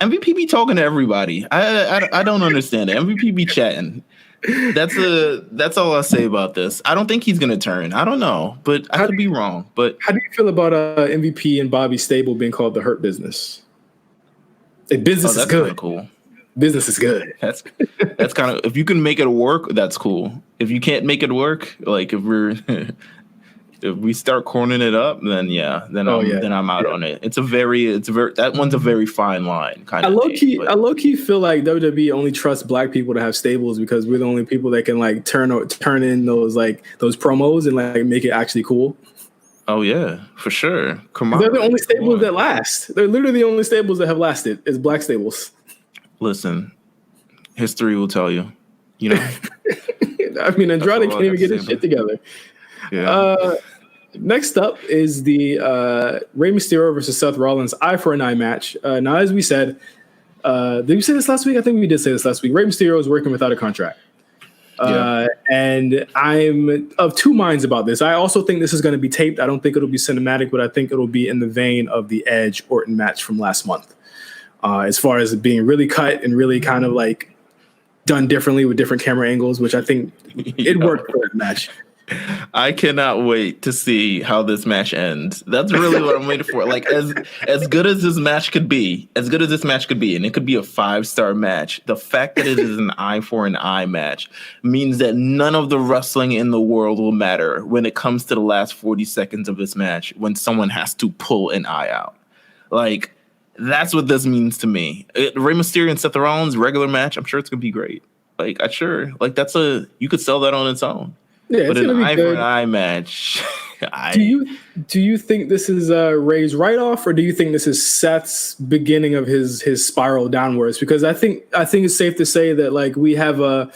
Speaker 4: MVP be talking to everybody. I don't understand it. MVP be chatting. That's all I'll say about this. I don't think he's gonna turn. I don't know, but I could be wrong. But
Speaker 3: how do you feel about MVP and Bobby Stable being called the Hurt Business? Business is good.
Speaker 4: Cool.
Speaker 3: Business is good.
Speaker 4: That's kind of, if you can make it work, that's cool. If you can't make it work, like if we start cornering it up, then I'm out on it. It's a very that one's a very fine line kind of. I low key feel like WWE only trusts black people to have stables because we're the only people that can like turn in those promos and like make it actually cool. Oh yeah, for sure.
Speaker 3: They're the only stables that last. They're literally the only stables that have lasted is black stables.
Speaker 4: Listen, history will tell you. You know.
Speaker 3: I mean, Andrade can't even get his shit together. Yeah. Next up is the Rey Mysterio versus Seth Rollins eye for an eye match. Now, as we said, did we say this last week? I think we did say this last week. Rey Mysterio is working without a contract. And I'm of two minds about this. I also think this is going to be taped. I don't think it'll be cinematic, but I think it'll be in the vein of the Edge Orton match from last month. As far as it being really cut and really kind of like done differently with different camera angles, which I think it worked for that match.
Speaker 4: I cannot wait to see how this match ends. That's really what I'm waiting for. Like as good as this match could be, and it could be a 5-star match. The fact that it is an eye for an eye match means that none of the wrestling in the world will matter when it comes to the last 40 seconds of this match when someone has to pull an eye out. Like, that's what this means to me. Rey Mysterio and Seth Rollins regular match, I'm sure it's gonna be great. Like, you could sell that on its own. Yeah, but an eye for an eye match.
Speaker 3: Do you think this is Rey's write-off, or do you think this is Seth's beginning of his spiral downwards? Because I think it's safe to say that like we have a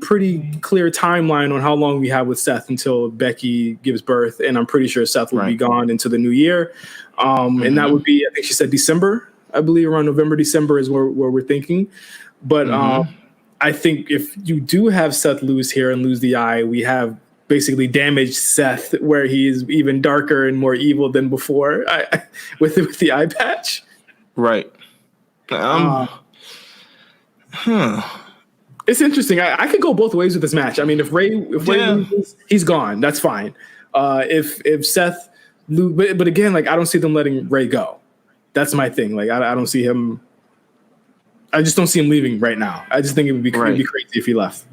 Speaker 3: pretty clear timeline on how long we have with Seth until Becky gives birth, and I'm pretty sure Seth will be gone into the new year. And that would be, I think she said December, I believe around November, December is where we're thinking. But I think if you do have Seth lose here and lose the eye, we have basically damaged Seth where he is even darker and more evil than before with the eye patch.
Speaker 4: Right.
Speaker 3: It's interesting. I could go both ways with this match. I mean, if Rey loses, he's gone. That's fine. If Seth loses, but again, like I don't see them letting Rey go. That's my thing. Like I don't see him. I just don't see him leaving right now. I just think it would be crazy if he left.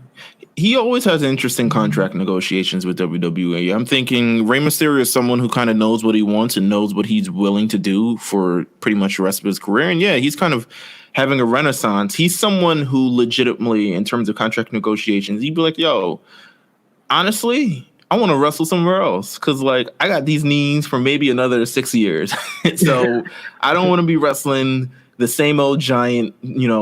Speaker 4: He always has interesting contract negotiations with WWE. I'm thinking Rey Mysterio is someone who kind of knows what he wants and knows what he's willing to do for pretty much the rest of his career. And yeah, he's kind of having a renaissance. He's someone who legitimately, in terms of contract negotiations, he'd be like, yo, honestly, I want to wrestle somewhere else because, like, I got these knees for maybe another 6 years. So I don't want to be wrestling the same old giant,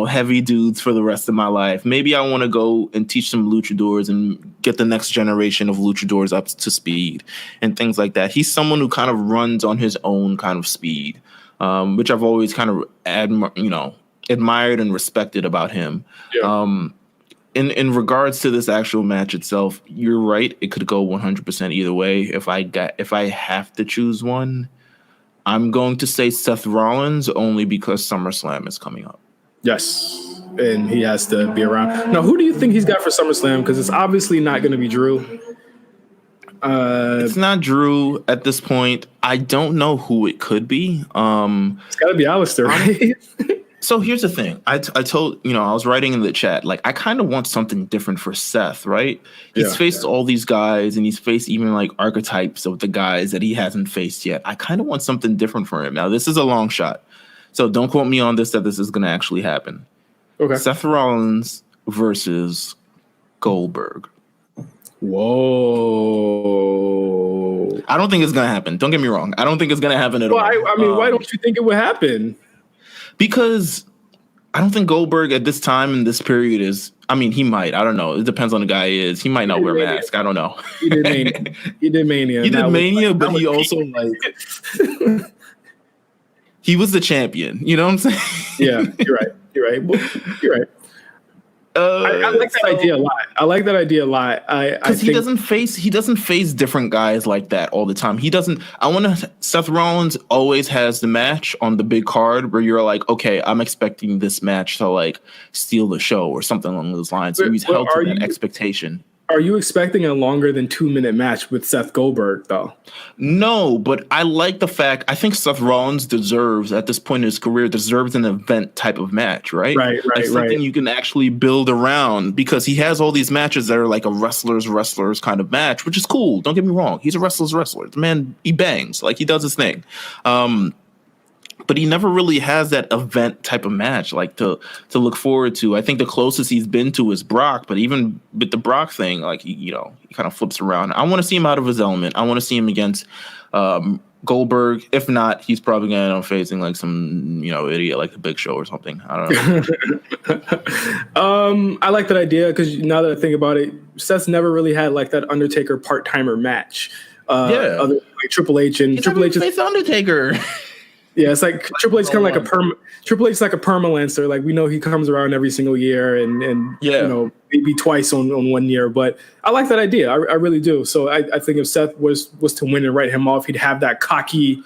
Speaker 4: heavy dudes for the rest of my life. Maybe I want to go and teach some luchadors and get the next generation of luchadors up to speed and things like that. He's someone who kind of runs on his own kind of speed, which I've always kind of admired and respected about him. Yeah. In regards to this actual match itself, you're right. It could go 100% either way. If I have to choose one, I'm going to say Seth Rollins only because SummerSlam is coming up.
Speaker 3: Yes, and he has to be around. Now, who do you think he's got for SummerSlam? Because it's obviously not going to be Drew.
Speaker 4: It's not Drew at this point. I don't know who it could be.
Speaker 3: It's got to be Alistair, right?
Speaker 4: So here's the thing. I told, I was writing in the chat, like, I kind of want something different for Seth, right? He's faced all these guys, and he's faced even, like, archetypes of the guys that he hasn't faced yet. I kind of want something different for him. Now, this is a long shot, so don't quote me on this that this is going to actually happen. Okay. Seth Rollins versus Goldberg.
Speaker 3: Whoa.
Speaker 4: I don't think it's going to happen. Don't get me wrong. I don't think it's going to happen at all.
Speaker 3: I mean, why don't you think it would happen?
Speaker 4: Because I don't think Goldberg at this time in this period is I mean, he might. I don't know. It depends on the guy. He might not wear a mask. I don't know.
Speaker 2: He did Mania. He did Mania.
Speaker 4: He did Mania, but he also like he was the champion. You know what I'm saying?
Speaker 2: Yeah, you're right. You're right. Well, you're right. I like that idea a lot. I like that idea a lot.
Speaker 4: Because he doesn't face different guys like that all the time. He doesn't. Seth Rollins always has the match on the big card where you're like, okay, I'm expecting this match to like steal the show or something along those lines. So he's held to that expectation.
Speaker 2: Are you expecting a longer than 2-minute match with Seth Goldberg, though?
Speaker 4: No, but I like the fact. I think Seth Rollins at this point in his career, deserves an event type of match, right?
Speaker 2: Right.
Speaker 4: Something you can actually build around, because he has all these matches that are like a wrestler's kind of match, which is cool. Don't get me wrong. He's a wrestler's wrestler. The man, he bangs. Like, he does his thing. But he never really has that event type of match like to look forward to. I think the closest he's been to is Brock, but even with the Brock thing, like he kind of flips around. I want to see him out of his element. I want to see him against Goldberg. If not, he's probably going to end up facing like some idiot like the Big Show or something. I don't know.
Speaker 2: I like that idea because now that I think about it, Seth's never really had like that Undertaker part-timer match. Other, like Triple H and Triple H
Speaker 4: face Undertaker.
Speaker 2: Yeah, it's like Triple H's kind of like Triple H's like a permalancer. Like, we know he comes around every single year and maybe twice on 1 year. But I like that idea. I really do. So I think if Seth was to win and write him off, he'd have that cocky,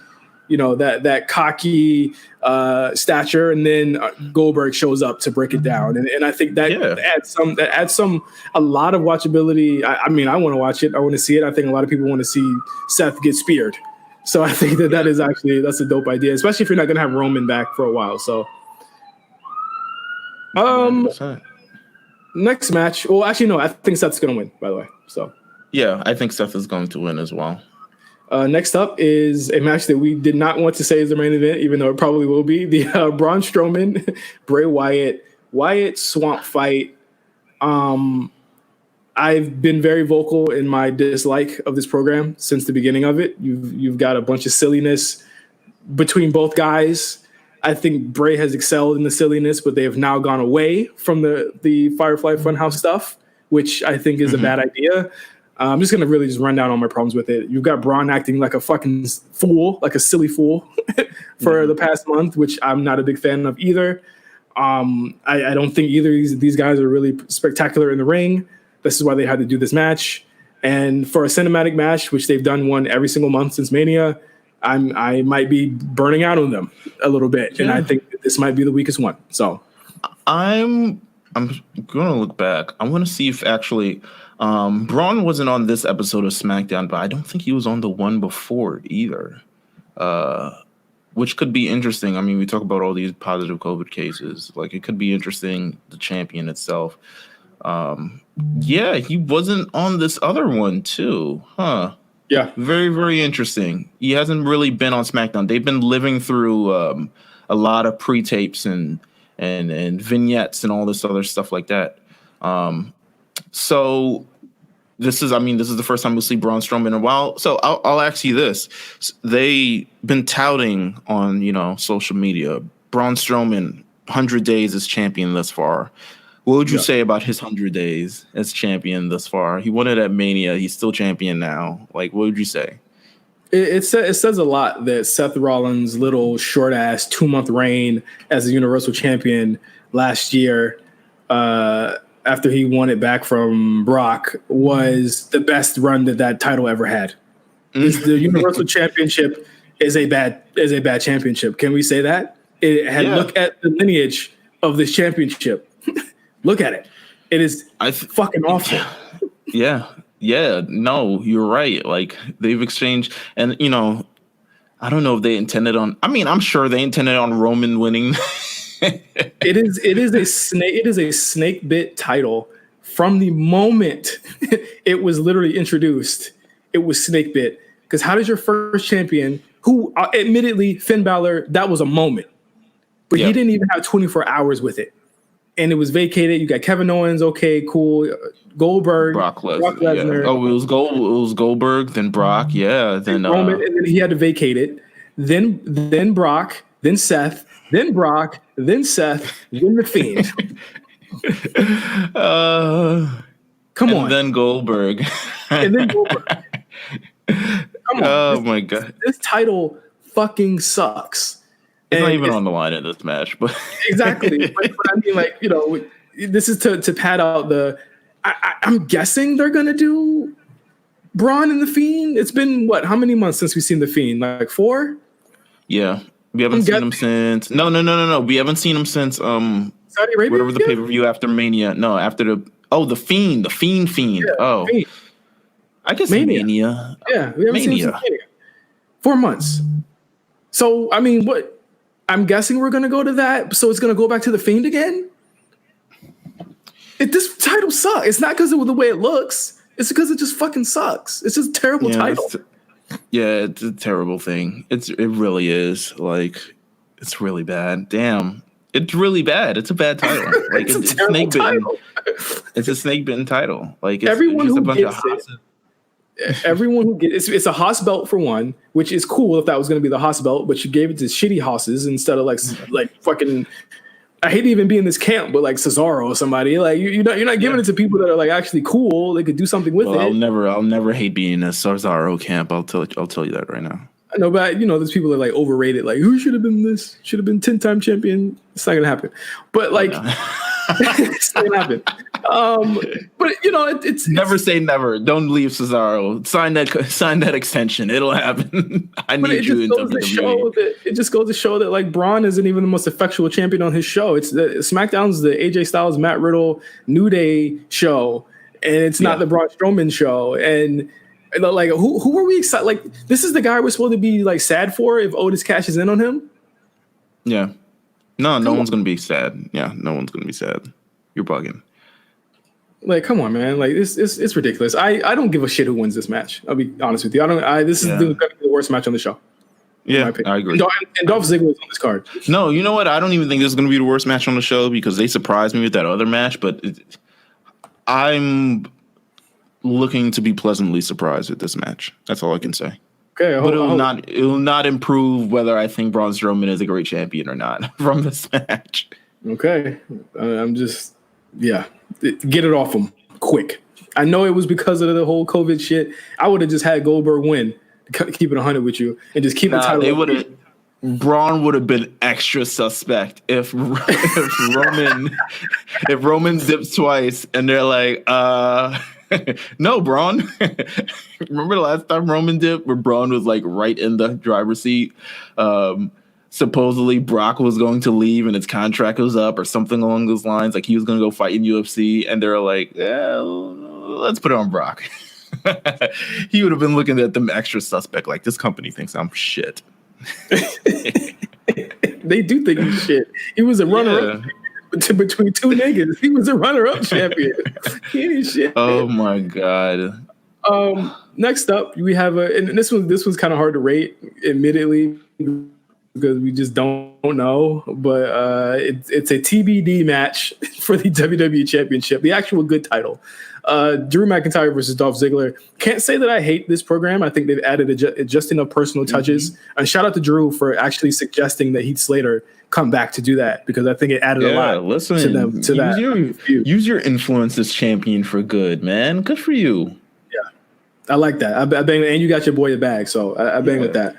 Speaker 2: that cocky stature, and then Goldberg shows up to break it down. And I think that adds a lot of watchability. I mean, I want to watch it. I want to see it. I think a lot of people want to see Seth get speared. So I think that's a dope idea, especially if you're not going to have Roman back for a while. So, next match. Well, actually, no, I think Seth's going to win, by the way. So,
Speaker 4: yeah, I think Seth is going to win as well.
Speaker 2: Next up is a match that we did not want to say is the main event, even though it probably will be the Braun Strowman, Bray Wyatt swamp fight. I've been very vocal in my dislike of this program since the beginning of it. You've got a bunch of silliness between both guys. I think Bray has excelled in the silliness, but they have now gone away from the Firefly Funhouse stuff, which I think is a bad idea. I'm just going to really just run down all my problems with it. You've got Braun acting like a fucking fool, like a silly fool for the past month, which I'm not a big fan of either. I don't think either of these guys are really spectacular in the ring. This is why they had to do this match. And for a cinematic match, which they've done one every single month since Mania, I might be burning out on them a little bit. Yeah. And I think that this might be the weakest one. So
Speaker 4: I'm going to look back. I want to see if actually Braun wasn't on this episode of SmackDown, but I don't think he was on the one before either, which could be interesting. I mean, we talk about all these positive COVID cases. Like, it could be interesting, the champion itself. Yeah, he wasn't on this other one too, huh?
Speaker 2: Yeah,
Speaker 4: very, very interesting. He hasn't really been on SmackDown. They've been living through a lot of pre-tapes and vignettes and all this other stuff like that. So this is the first time we'll see Braun Strowman in a while. So I'll ask you this: they've been touting on social media Braun Strowman 100 days as champion thus far. What would you say about his 100 days as champion thus far? He won it at Mania. He's still champion now. Like, what would you say?
Speaker 2: It says a lot that Seth Rollins' little short-ass 2-month reign as a Universal Champion last year, after he won it back from Brock, was the best run that title ever had. The Universal Championship is a bad championship. Can we say that? Look at the lineage of this championship. Look at it. It is fucking awful.
Speaker 4: Yeah. No, you're right. Like, they've exchanged, and I don't know if they intended on. I mean, I'm sure they intended on Roman winning.
Speaker 2: It is a snake bit title from the moment it was literally introduced. It was snake bit, because how does your first champion, who admittedly Finn Balor, that was a moment, but he didn't even have 24 hours with it. And it was vacated. You got Kevin Owens. Okay, cool. Goldberg.
Speaker 4: Brock Lesnar. Yeah. Oh, it was Goldberg, then Brock. Yeah. Then
Speaker 2: Roman, and then he had to vacate it. Then Brock. Then Seth. Then Brock. Then Seth. Then The Fiend. Come on.
Speaker 4: And then Goldberg.
Speaker 2: And then Goldberg. Come on.
Speaker 4: Oh my God.
Speaker 2: This title fucking sucks.
Speaker 4: It's not even on the line in this match, but
Speaker 2: exactly. But I mean, like, you know, this is to pad out the. I'm guessing they're gonna do Braun and the Fiend. It's been what? How many months since we've seen the Fiend? Like 4?
Speaker 4: Yeah, we haven't seen him since. No. We haven't seen him since
Speaker 2: Saudi Arabia.
Speaker 4: Whatever the pay-per-view after Mania. No, after the Fiend.
Speaker 2: Yeah,
Speaker 4: Fiend. I guess Mania.
Speaker 2: Yeah, we haven't seen him since Mania. 4 months. So I mean, what? I'm guessing we're gonna go to that. So it's gonna go back to the Fiend again. This title sucks. It's not because of the way it looks. It's because it just fucking sucks. It's just a terrible title.
Speaker 4: It's a terrible thing. It really is. Like, it's really bad. Damn. It's really bad. It's a bad title. Like, it's snake bitten. It's a snake bitten title. Like, it's
Speaker 2: everyone
Speaker 4: just
Speaker 2: who
Speaker 4: a bunch
Speaker 2: gets
Speaker 4: of
Speaker 2: everyone who gets it's a Haas belt for one, which is cool if that was going to be the Haas belt, but you gave it to shitty Haas's instead of like fucking. I hate to even be in this camp, but like Cesaro or somebody, like you're not giving it to people that are like actually cool. They could do something with it.
Speaker 4: I'll never hate being in a Cesaro camp. I'll tell you that right now.
Speaker 2: I know, but there's people that like overrated. Like, who should have been this? Should have been 10-time champion. It's not gonna happen. But like, it's not gonna happen. But it's
Speaker 4: never say never. Don't leave Cesaro. Sign that extension. It'll happen. I need you in WWE.
Speaker 2: It just goes to show that like Braun isn't even the most effectual champion on his show. It's SmackDown's the AJ Styles, Matt Riddle, New Day show, and it's not the Braun Strowman show. And like, who are we excited? Like, this is the guy we're supposed to be like sad for if Otis cashes in on him.
Speaker 4: Yeah. No one's gonna be sad. Yeah, no one's gonna be sad. You're bugging.
Speaker 2: Like, come on, man! Like, it's ridiculous. I don't give a shit who wins this match. I'll be honest with you. This is going to be the worst match on the show.
Speaker 4: Yeah, I agree.
Speaker 2: And Dolph Ziggler is on this card.
Speaker 4: No, you know what? I don't even think this is going to be the worst match on the show because they surprised me with that other match. But I'm looking to be pleasantly surprised with this match. That's all I can say.
Speaker 2: Okay,
Speaker 4: but it will not improve whether I think Braun Strowman is a great champion or not from this match.
Speaker 2: Okay, I'm just get it off him quick. I know it was because of the whole COVID shit. I would have just had Goldberg win, keep it 100 with you, and just keep the title.
Speaker 4: They would have. Braun would have been extra suspect if Roman dips twice and they're like, no, Braun. Remember the last time Roman dipped where Braun was like right in the driver's seat? Supposedly Brock was going to leave and his contract was up or something along those lines. Like he was going to go fight in UFC and they're like, let's put it on Brock. He would have been looking at them extra suspect. Like, this company thinks I'm shit.
Speaker 2: They do think he's shit. He was a runner-up between two niggas. He was a runner-up champion. He ain't shit.
Speaker 4: Oh my god.
Speaker 2: Next up, we have and this was kind of hard to rate, admittedly, because we just don't know. But it's a TBD match for the WWE Championship, the actual good title. Drew McIntyre versus Dolph Ziggler. Can't say that I hate this program. I think they've added just enough personal touches. And shout out to Drew for actually suggesting that Heath Slater come back to do that, because I think it added a lot to them.
Speaker 4: Use your influence as champion for good, man. Good for you.
Speaker 2: Yeah, I like that. I bang, and you got your boy a bag, so I bang with that.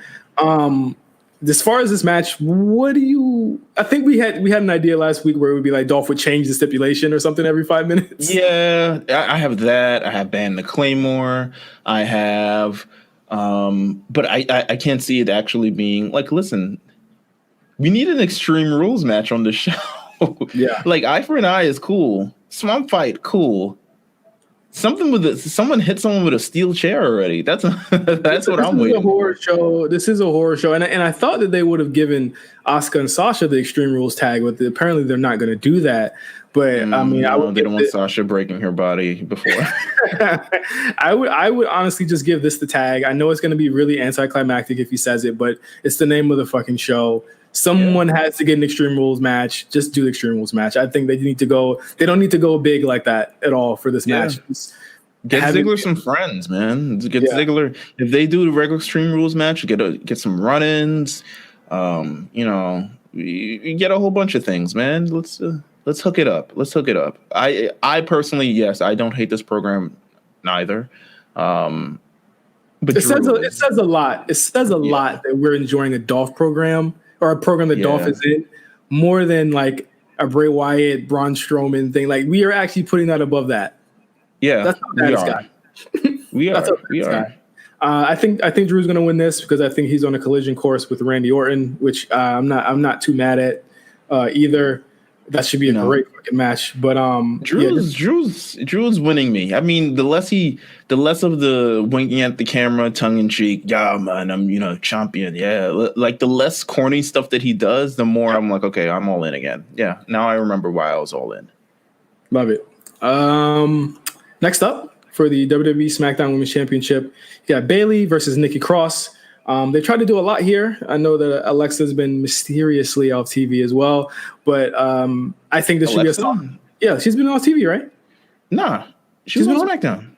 Speaker 2: As far as this match, what do you? I think we had an idea last week where it would be like Dolph would change the stipulation or something every 5 minutes.
Speaker 4: Yeah, I have that. I have Ban the Claymore. I have, but I can't see it actually being like. Listen, we need an Extreme Rules match on the show.
Speaker 2: Yeah,
Speaker 4: like Eye for an Eye is cool. Swamp Fight, cool. Someone hit someone with a steel chair already. That's what I'm waiting.
Speaker 2: This is a horror show, and I thought that they would have given Asuka and Sasha the Extreme Rules tag, but apparently they're not going to do that. But I mean,
Speaker 4: they don't want Sasha breaking her body before.
Speaker 2: I would honestly just give this the tag. I know it's going to be really anticlimactic if he says it, but it's the name of the fucking show. Someone has to get an Extreme Rules match. Just do the Extreme Rules match. I think they don't need to go big like that at all for this match.
Speaker 4: Get Ziggler some friends, man. Ziggler. If they do the regular Extreme Rules match, get some run-ins. You get a whole bunch of things, man. Let's Let's hook it up. I personally, yes, I don't hate this program neither. But
Speaker 2: it says a lot. It says a lot that we're enjoying a Dolph program or a program that Dolph is in more than like a Bray Wyatt, Braun Strowman thing. Like we are actually putting that above that.
Speaker 4: Yeah,
Speaker 2: that's how bad it's got.
Speaker 4: We are.
Speaker 2: I think Drew's going to win this because I think he's on a collision course with Randy Orton, which I'm not too mad at either. That should be a great fucking match. But
Speaker 4: Drew's winning me. I mean, the less of the winking at the camera, tongue in cheek, yeah, man, I'm champion. Yeah, like the less corny stuff that he does, the more I'm like, okay, I'm all in again. Yeah, now I remember why I was all in.
Speaker 2: Love it. Next up for the WWE SmackDown Women's Championship, you got Bayley versus Nikki Cross. They tried to do a lot here. I know that Alexa's been mysteriously off TV as well, but I think this should be a song. Yeah, she's been off TV, right?
Speaker 4: Nah, she's been on SmackDown.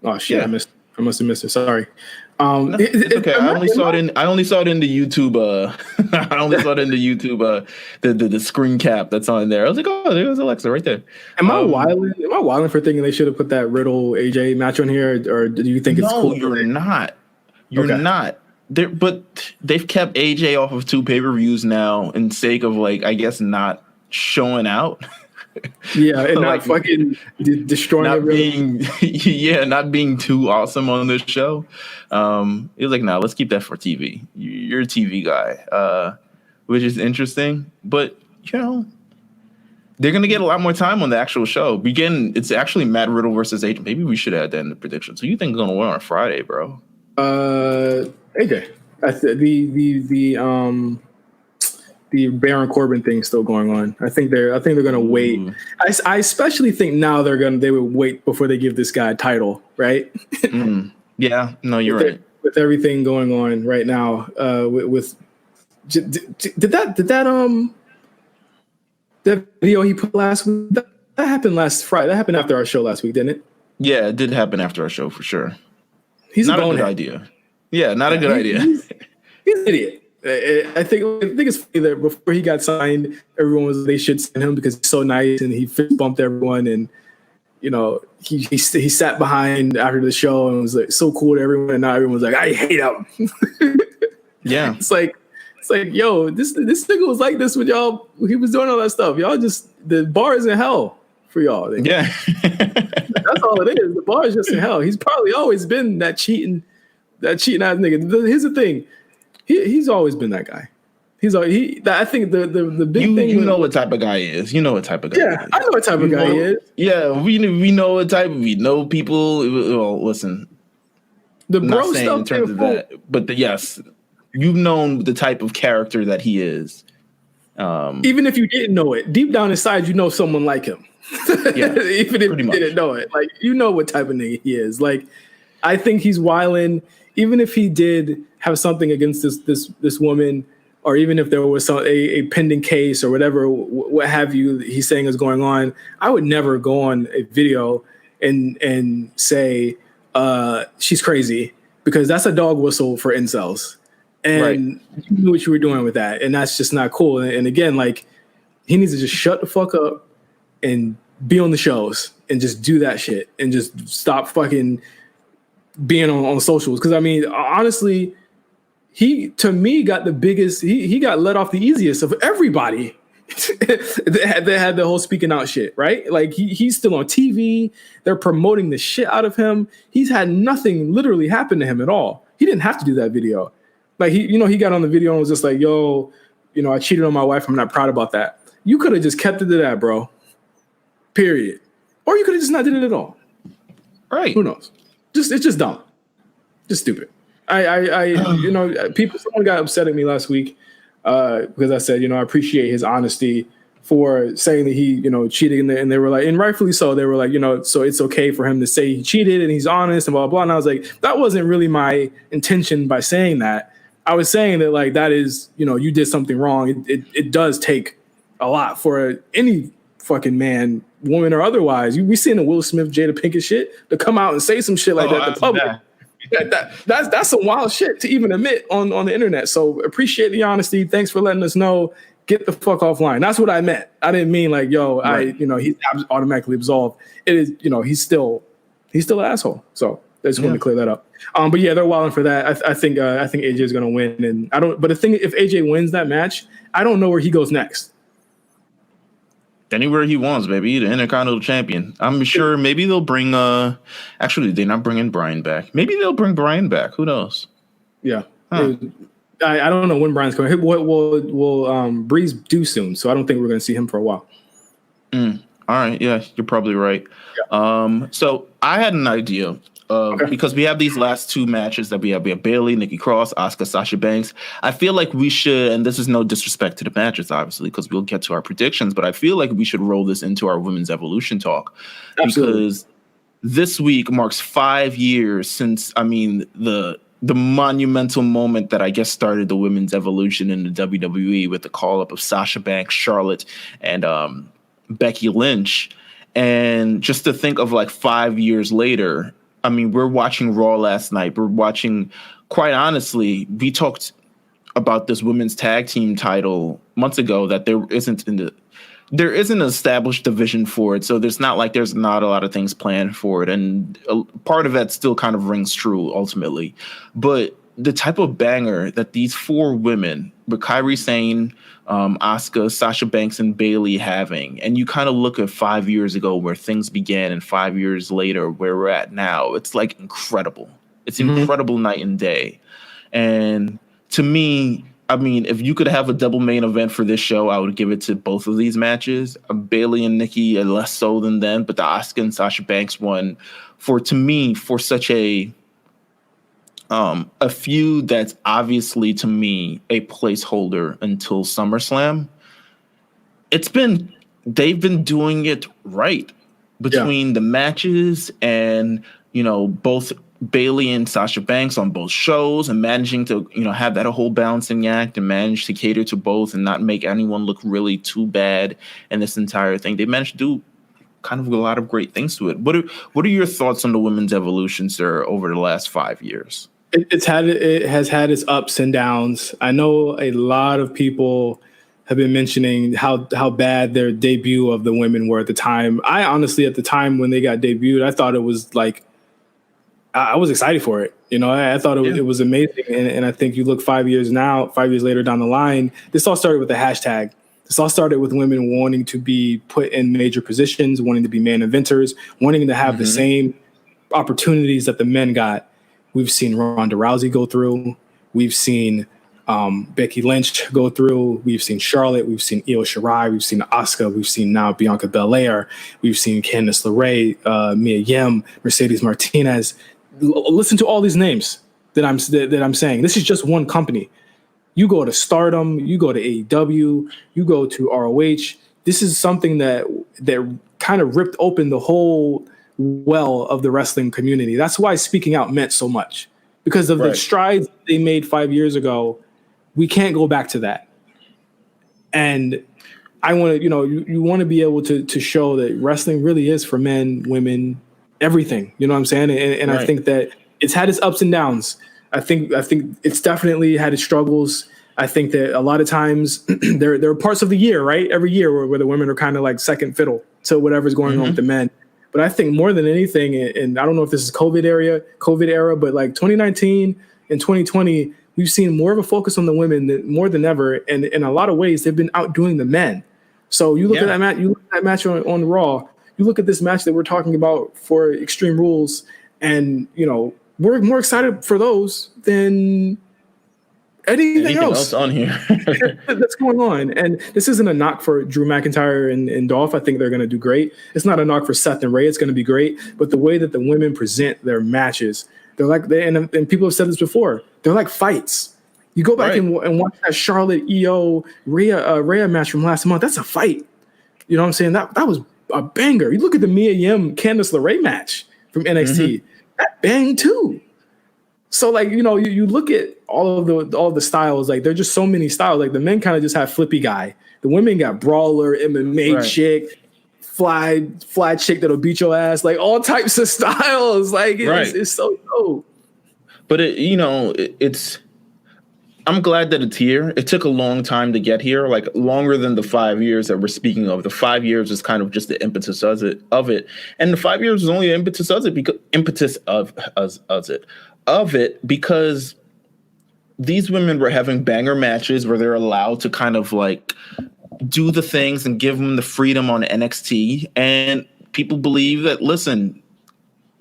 Speaker 2: Oh shit, yeah. I must have missed her. Sorry.
Speaker 4: It's okay. I only saw it in the YouTube. I only saw it in the YouTube. The screen cap that's on there. I was like, oh, there's Alexa right there.
Speaker 2: Am I wilding for thinking they should have put that Riddle AJ match on here, or do you think it's cool?
Speaker 4: No, you're not. You're not. But they've kept AJ off of 2 pay-per-views now in sake of like, I guess, not showing out.
Speaker 2: Yeah, and like, not fucking destroying
Speaker 4: not being too awesome on this show. It was like, let's keep that for TV. You're a TV guy, which is interesting. But they're gonna get a lot more time on the actual show. It's actually Matt Riddle versus AJ. Maybe we should add that in the prediction. So you think gonna win on Friday, bro?
Speaker 2: AJ. The Baron Corbin thing still going on. I think they're going to wait. I especially think now they would wait before they give this guy a title, right?
Speaker 4: Yeah, no, you're right.
Speaker 2: With everything going on right now, that video he put last week, that happened last Friday. That happened after our show last week, didn't it?
Speaker 4: Yeah, it did happen after our show for sure.
Speaker 2: He's
Speaker 4: not a good idea. Yeah, not a good idea.
Speaker 2: He's an idiot. I think it's funny that before he got signed, they should sign him because he's so nice and he fist bumped everyone, and he sat behind after the show and was like so cool to everyone, and now everyone's like, I hate him.
Speaker 4: Yeah,
Speaker 2: it's like yo, this nigga was like this with y'all. He was doing all that stuff. Y'all just, the bar is in hell for y'all.
Speaker 4: Yeah,
Speaker 2: that's all it is. The bar is just in hell. He's probably always been that cheating ass nigga. Here's the thing. He's always been that guy. I think the big thing.
Speaker 4: You know what type of guy he is. You know what type of guy.
Speaker 2: Yeah, I know what type of guy he is.
Speaker 4: Yeah, we know what type. We know people. Well, listen.
Speaker 2: The bro
Speaker 4: not saying
Speaker 2: stuff
Speaker 4: in terms of that, but yes, you've known the type of character that he is.
Speaker 2: Even if you didn't know it, deep down inside, you know someone like him.
Speaker 4: Yeah,
Speaker 2: even if you didn't know it, like what type of nigga he is. Like, I think he's wildin'. Even if he did have something against this woman, or even if there was a pending case or whatever, what have you, he's saying is going on, I would never go on a video and say she's crazy, because that's a dog whistle for incels, and you knew what you were doing with that, and that's just not cool. And again, like, he needs to just shut the fuck up and be on the shows and just do that shit and just stop fucking being on socials. Because I mean, honestly, he, to me, got the biggest, he got let off the easiest of everybody that had the whole speaking out shit, right? Like, he's still on TV. They're promoting the shit out of him. He's had nothing literally happen to him at all. He didn't have to do that video. Like, he got on the video and was just like, yo, I cheated on my wife. I'm not proud about that. You could have just kept it to that, bro. Period. Or you could have just not did it at all.
Speaker 4: Right.
Speaker 2: Who knows? It's just dumb. Just stupid. Someone got upset at me last week because I said, I appreciate his honesty for saying that he, cheated, and they were like, and rightfully so, they were like, so it's okay for him to say he cheated and he's honest and blah, blah, blah. And I was like, that wasn't really my intention by saying that. I was saying that, like, that is, you did something wrong. It does take a lot for any fucking man, woman, or otherwise. We seen the Will Smith, Jada Pinkett shit to come out and say some shit like that to public. That's some wild shit to even admit on the internet. So appreciate the honesty. Thanks for letting us know. get the fuck offline. That's what I meant. I didn't mean like, yo,
Speaker 4: Right.
Speaker 2: he's automatically absolved. It is, he's still an asshole. So I just wanted to clear that up. But yeah, they're wilding for that. I think AJ is going to win, and I don't. But the thing, if AJ wins that match, I don't know where he goes next.
Speaker 4: Anywhere he wants, baby. The Intercontinental Champion. I'm sure maybe they'll bring. Actually, they're not bringing Bryan back. Maybe they'll bring Bryan back. Who knows?
Speaker 2: Yeah.
Speaker 4: Huh.
Speaker 2: I don't know when Bryan's coming. What will Breeze do soon? So I don't think we're going to see him for a while.
Speaker 4: All right. Yeah, you're probably right. Yeah. So I had an idea. Because we have these last two matches that we have Bayley, Nikki Cross, Asuka, Sasha Banks. I feel like we should, and this is no disrespect to the matches, obviously, because we'll get to our predictions, but I feel like we should roll this into our Women's Evolution talk.
Speaker 2: Absolutely.
Speaker 4: Because this week marks 5 years since, the monumental moment that I guess started the Women's Evolution in the WWE with the call-up of Sasha Banks, Charlotte, and Becky Lynch. And just to think of like 5 years later, we're watching Raw last night. We're watching, quite honestly, we talked about this women's tag team title months ago that there isn't an established division for it. So there's not a lot of things planned for it. And part of that still kind of rings true ultimately. But the type of banger that these four women, with Kairi Sane, Asuka, Sasha Banks, and Bayley having, and you kind of look at 5 years ago where things began and 5 years later where we're at now, it's like incredible. It's incredible night and day. And to me, if you could have a double main event for this show, I would give it to both of these matches. Bayley and Nikki, less so than them, but the Asuka and Sasha Banks one, for such a feud that's obviously, to me, a placeholder until SummerSlam. They've been doing it right between the matches and, both Bayley and Sasha Banks on both shows and managing to, have that whole balancing act and manage to cater to both and not make anyone look really too bad in this entire thing. They managed to do kind of a lot of great things to it. What are your thoughts on the Women's Evolution, sir, over the last 5 years?
Speaker 2: It has had its ups and downs. I know a lot of people have been mentioning how bad their debut of the women were at the time. I honestly, at the time when they got debuted, I thought it was like, I was excited for it. I thought it was amazing. And I think you look 5 years later down the line, this all started with the hashtag. This all started with women wanting to be put in major positions, wanting to be main eventers, wanting to have the same opportunities that the men got. We've seen Ronda Rousey go through. We've seen Becky Lynch go through. We've seen Charlotte. We've seen Io Shirai. We've seen Asuka. We've seen now Bianca Belair. We've seen Candice LeRae, Mia Yim, Mercedes Martinez. Listen to all these names that I'm saying. This is just one company. You go to Stardom. You go to AEW. You go to ROH. This is something that kind of ripped open the whole well of the wrestling community. That's why speaking out meant so much, because of the strides they made 5 years ago. We can't go back to that. And I want to, you want to be able to show that wrestling really is for men, women, everything. You know what I'm saying? And I think that it's had its ups and downs. I think it's definitely had its struggles. I think that a lot of times there are parts of the year, right? Every year where the women are kind of like second fiddle to whatever's going on with the men. But I think more than anything, and I don't know if this is COVID era, but like 2019 and 2020, we've seen more of a focus on the women more than ever. And in a lot of ways, they've been outdoing the men. So you look at that match, on Raw, you look at this match that we're talking about for Extreme Rules, and, we're more excited for those than anything else
Speaker 4: on here
Speaker 2: that's going on. And this isn't a knock for Drew McIntyre and Dolph. I think they're going to do great. It's not a knock for Seth and Ray. It's going to be great. But the way that the women present their matches, they're like, and people have said this before, they're like fights. You go back and watch that Charlotte Io Rhea match from last month. That's a fight. You know what I'm saying? That was a banger. You look at the Mia Yim Candice LeRae match from NXT. That banged too. So like, you look at all of the styles, like there're just so many styles. Like the men kind of just have flippy guy. The women got brawler, MMA chick, fly chick that'll beat your ass, like all types of styles. Like it's so dope.
Speaker 4: But it's I'm glad that it's here. It took a long time to get here, like longer than the 5 years that we're speaking of. The 5 years is kind of just the impetus of it, and the 5 years is only the impetus of it because these women were having banger matches where they're allowed to kind of like do the things and give them the freedom on NXT, and people believe that, listen,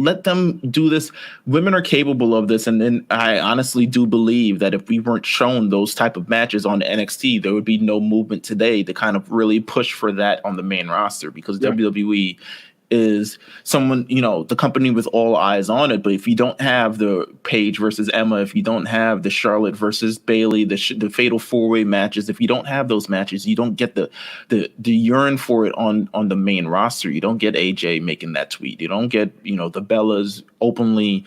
Speaker 4: let them do this. Women are capable of this. And then I honestly do believe that if we weren't shown those type of matches on NXT, there would be no movement today to kind of really push for that on the main roster, because WWE is someone, the company with all eyes on it. But if you don't have the Paige versus Emma, if you don't have the Charlotte versus Bayley, the fatal 4-way matches, if you don't have those matches, you don't get the yearn for it on the main roster. You don't get AJ making that tweet. You don't get, the Bellas openly,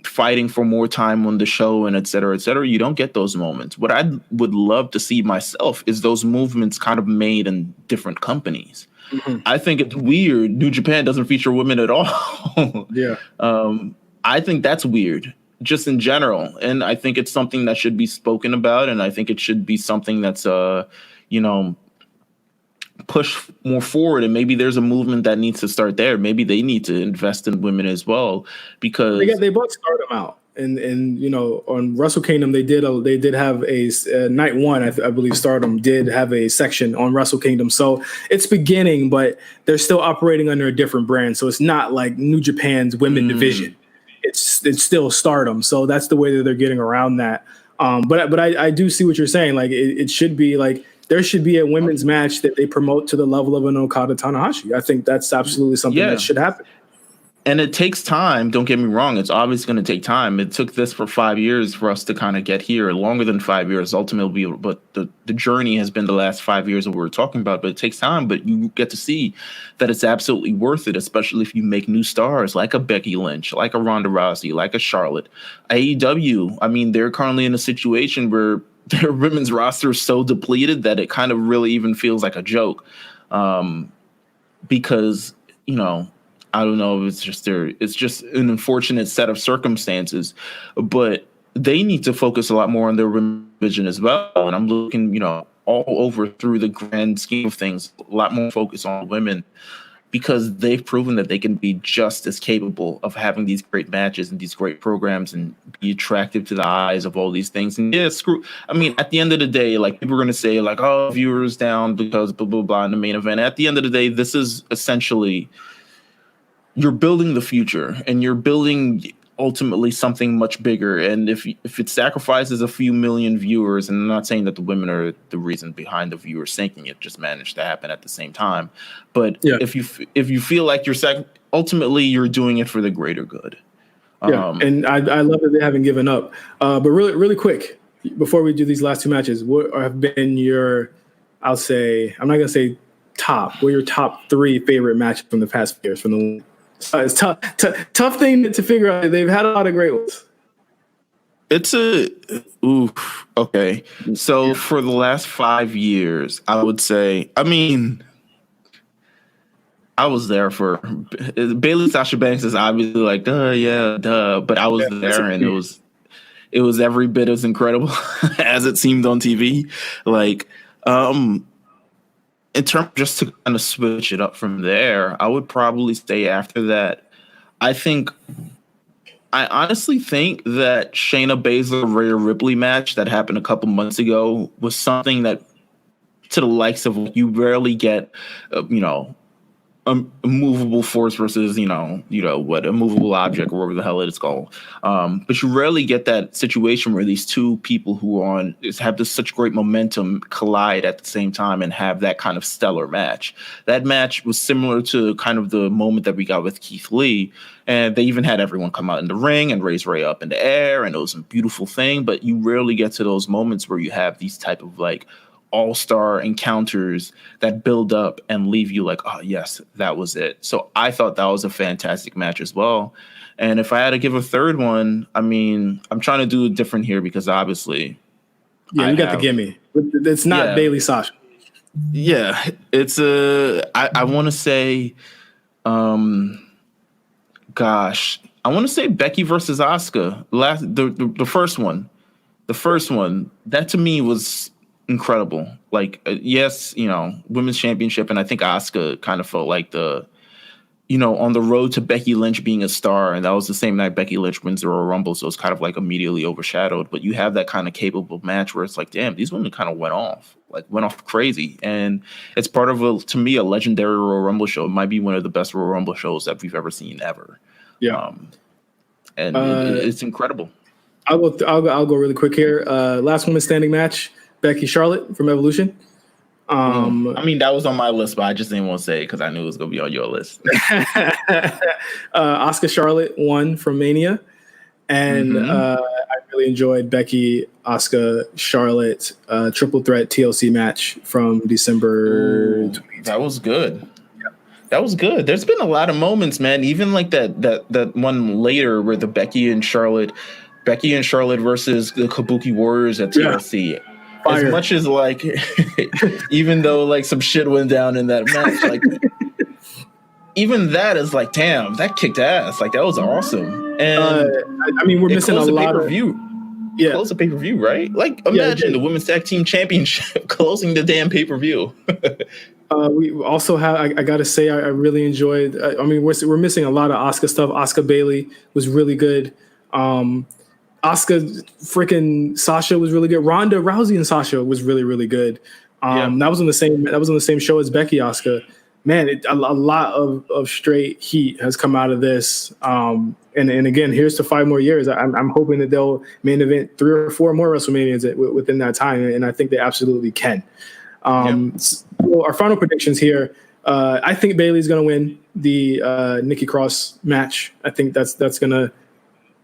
Speaker 4: fighting for more time on the show, and et cetera, et cetera. You don't get those moments. What I would love to see myself is those movements kind of made in different companies. Mm-hmm. I think it's weird New Japan doesn't feature women at all.
Speaker 3: Yeah.
Speaker 4: I think that's weird, just in general. And I think it's something that should be spoken about. And I think it should be something that's, push more forward. And maybe there's a movement that needs to start there. Maybe they need to invest in women as well, because
Speaker 3: they bought Stardom out. And on Wrestle Kingdom they did have a night one. I believe Stardom did have a section on Wrestle Kingdom. So it's beginning, but they're still operating under a different brand. So it's not like New Japan's women division. It's still Stardom. So that's the way that they're getting around that. But I do see what you're saying. Like it should be like there should be a women's match that they promote to the level of an Okada Tanahashi. I think that's absolutely something that should happen.
Speaker 4: And it takes time. Don't get me wrong. It's obviously going to take time. It took this for 5 years for us to kind of get here, longer than 5 years ultimately. But the journey has been the last 5 years that we're talking about. But it takes time. But you get to see that it's absolutely worth it, especially if you make new stars like a Becky Lynch, like a Ronda Rousey, like a Charlotte. AEW, I mean, they're currently in a situation where their women's roster is so depleted that it kind of really even feels like a joke. Because, I don't know if it's just an unfortunate set of circumstances, but they need to focus a lot more on their vision as well. And I'm looking, all over through the grand scheme of things, a lot more focus on women, because they've proven that they can be just as capable of having these great matches and these great programs and be attractive to the eyes of all these things. And at the end of the day, like, people are going to say like, oh, viewers down because blah, blah, blah in the main event. At the end of the day, this is essentially, you're building the future, and you're building ultimately something much bigger. And if it sacrifices a few million viewers, and I'm not saying that the women are the reason behind the viewers sinking, it just managed to happen at the same time. But if you feel like ultimately you're doing it for the greater good.
Speaker 3: And I love that they haven't given up. But really, really quick, before we do these last two matches, what have been your, I'm not going to say top, what are your top 3 favorite matches from the past years from the it's tough thing to figure out. They've had a lot of great ones.
Speaker 4: Okay. So for the last 5 years, I would say, I was there for Bayley Sasha Banks is obviously like, but I was there, and it was every bit as incredible as it seemed on TV. Like, in terms, just to kind of switch it up from there, I would probably say after that, I honestly think that Shayna Baszler Rhea Ripley match that happened a couple months ago was something that, to the likes of, you rarely get, a movable force versus, a movable object, or whatever the hell it is called. But you rarely get that situation where these two people who have this such great momentum collide at the same time and have that kind of stellar match. That match was similar to kind of the moment that we got with Keith Lee. And they even had everyone come out in the ring and raise Ray up in the air. And it was a beautiful thing. But you rarely get to those moments where you have these type of like all-star encounters that build up and leave you like, oh yes, that was it. So I thought that was a fantastic match as well. And if I had to give a third one, I'm trying to do it different here, because obviously
Speaker 3: you got the gimme. It's not Bayley Sasha.
Speaker 4: Yeah, it's I want to say I want to say Becky versus Asuka, the first one. the first one, that to me was incredible. Like, yes, women's championship, and I think Asuka kind of felt like on the road to Becky Lynch being a star, and that was the same night Becky Lynch wins the Royal Rumble, so it's kind of like immediately overshadowed. But you have that kind of capable match where it's like, damn, these women kind of went off crazy, and it's part of to me a legendary Royal Rumble show. It might be one of the best Royal Rumble shows that we've ever seen ever.
Speaker 2: Yeah,
Speaker 4: and it's incredible.
Speaker 2: I'll go really quick here. Last woman standing match: Becky Charlotte from Evolution.
Speaker 4: I mean, that was on my list, but I just didn't want to say it because I knew it was going to be on your list.
Speaker 2: Asuka Charlotte won from Mania, and I really enjoyed Becky, Asuka, Charlotte triple threat TLC match from December.
Speaker 4: That was good. Yeah. That was good. There's been a lot of moments, man. Even like that one later where the Becky and Charlotte versus the Kabuki Warriors at TLC. Yeah. Fire. As much as like, even though like some shit went down in that match, like even that is like, damn, that kicked ass. Like that was awesome. And
Speaker 2: I mean, we're missing a lot of
Speaker 4: pay-per-view. Yeah, close the pay-per-view, right? Like imagine the women's tag team championship closing the damn pay-per-view.
Speaker 2: We also have. I gotta say, I really enjoyed. I mean, we're missing a lot of Asuka stuff. Asuka Bailey was really good. Asuka freaking Sasha was really good. Ronda Rousey and Sasha was really, really good. That was on the same show as Becky Asuka. Man, a lot of straight heat has come out of this. And again, here's to 5 more years. I'm hoping that they'll main event 3 or 4 more WrestleManias within that time, and I think they absolutely can. So our final predictions here. I think Bayley's going to win the Nikki Cross match. I think that's going to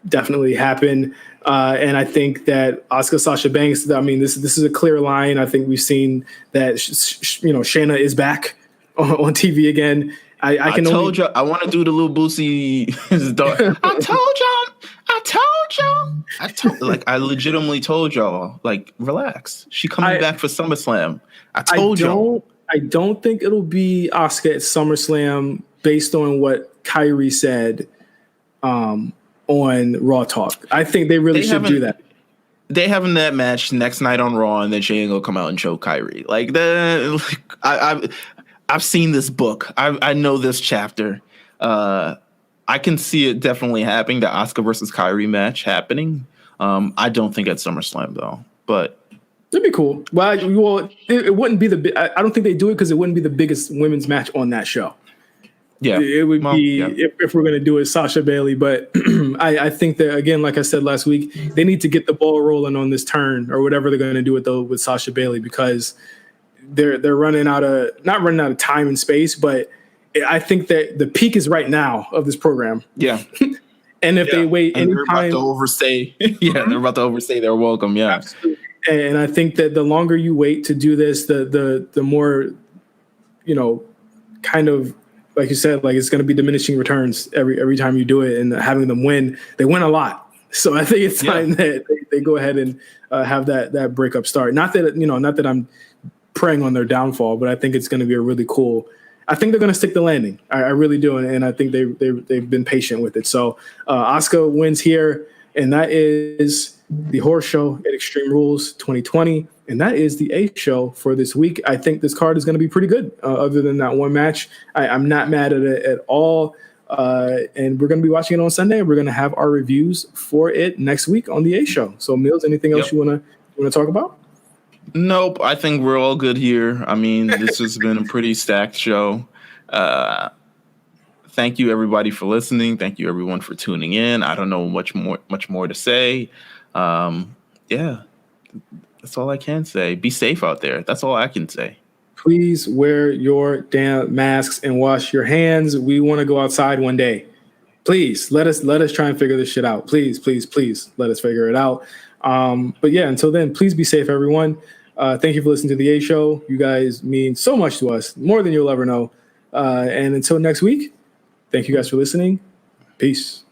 Speaker 2: definitely happen. And I think that Asuka Sasha Banks, I mean, this is a clear line. I think we've seen that, Shayna is back on TV again. I
Speaker 4: told you I want to do the little Boosie. I told you. I legitimately told y'all, like, relax. She coming back for SummerSlam. I told y'all.
Speaker 2: I don't think it'll be Asuka at SummerSlam based on what Kyrie said on Raw Talk. I think they really should do that.
Speaker 4: They having that match next night on Raw, and then Shane will come out and choke Kyrie. Like that. I've seen this book. I know this chapter. I can see it definitely happening. The Asuka versus Kyrie match happening. I don't think at SummerSlam though, but
Speaker 2: it'd be cool. Well, it wouldn't be I don't think they do it because it wouldn't be the biggest women's match on that show.
Speaker 4: Yeah,
Speaker 2: it would be if we're going to do it, Sasha Bailey. But I think that, again, like I said last week, they need to get the ball rolling on this turn or whatever they're going to do with Sasha Bailey, because they're not running out of time and space. But I think that the peak is right now of this program.
Speaker 4: Yeah.
Speaker 2: And if they wait any
Speaker 4: they're
Speaker 2: time,
Speaker 4: about to overstay. They're about to overstay their welcome. Yeah.
Speaker 2: Absolutely. And I think that the longer you wait to do this, the more, kind of, like you said, like it's going to be diminishing returns every time you do it, and having them win, they win a lot. So I think it's time that they go ahead and have that breakup start. Not that I'm preying on their downfall, but I think it's going to be a really cool. I think they're going to stick the landing. I really do, and I think they've been patient with it. So Asuka wins here, and that is the Horror Show at Extreme Rules 2020. And that is the A show for this week. I think this card is going to be pretty good, other than that one match. I'm not mad at it at all. And we're going to be watching it on Sunday. We're going to have our reviews for it next week on the A show. So, Mills, anything else you want to talk about?
Speaker 4: Nope. I think we're all good here. I mean, this has been a pretty stacked show. Thank you, everybody, for listening. Thank you, everyone, for tuning in. I don't know much more to say. That's all I can say. Be safe out there. That's all I can say.
Speaker 2: Please wear your damn masks and wash your hands. We want to go outside one day. Please let us try and figure this shit out. Please let us figure it out. But yeah, until then, please be safe, everyone. Thank you for listening to the A Show. You guys mean so much to us, more than you'll ever know. And until next week, thank you guys for listening. Peace.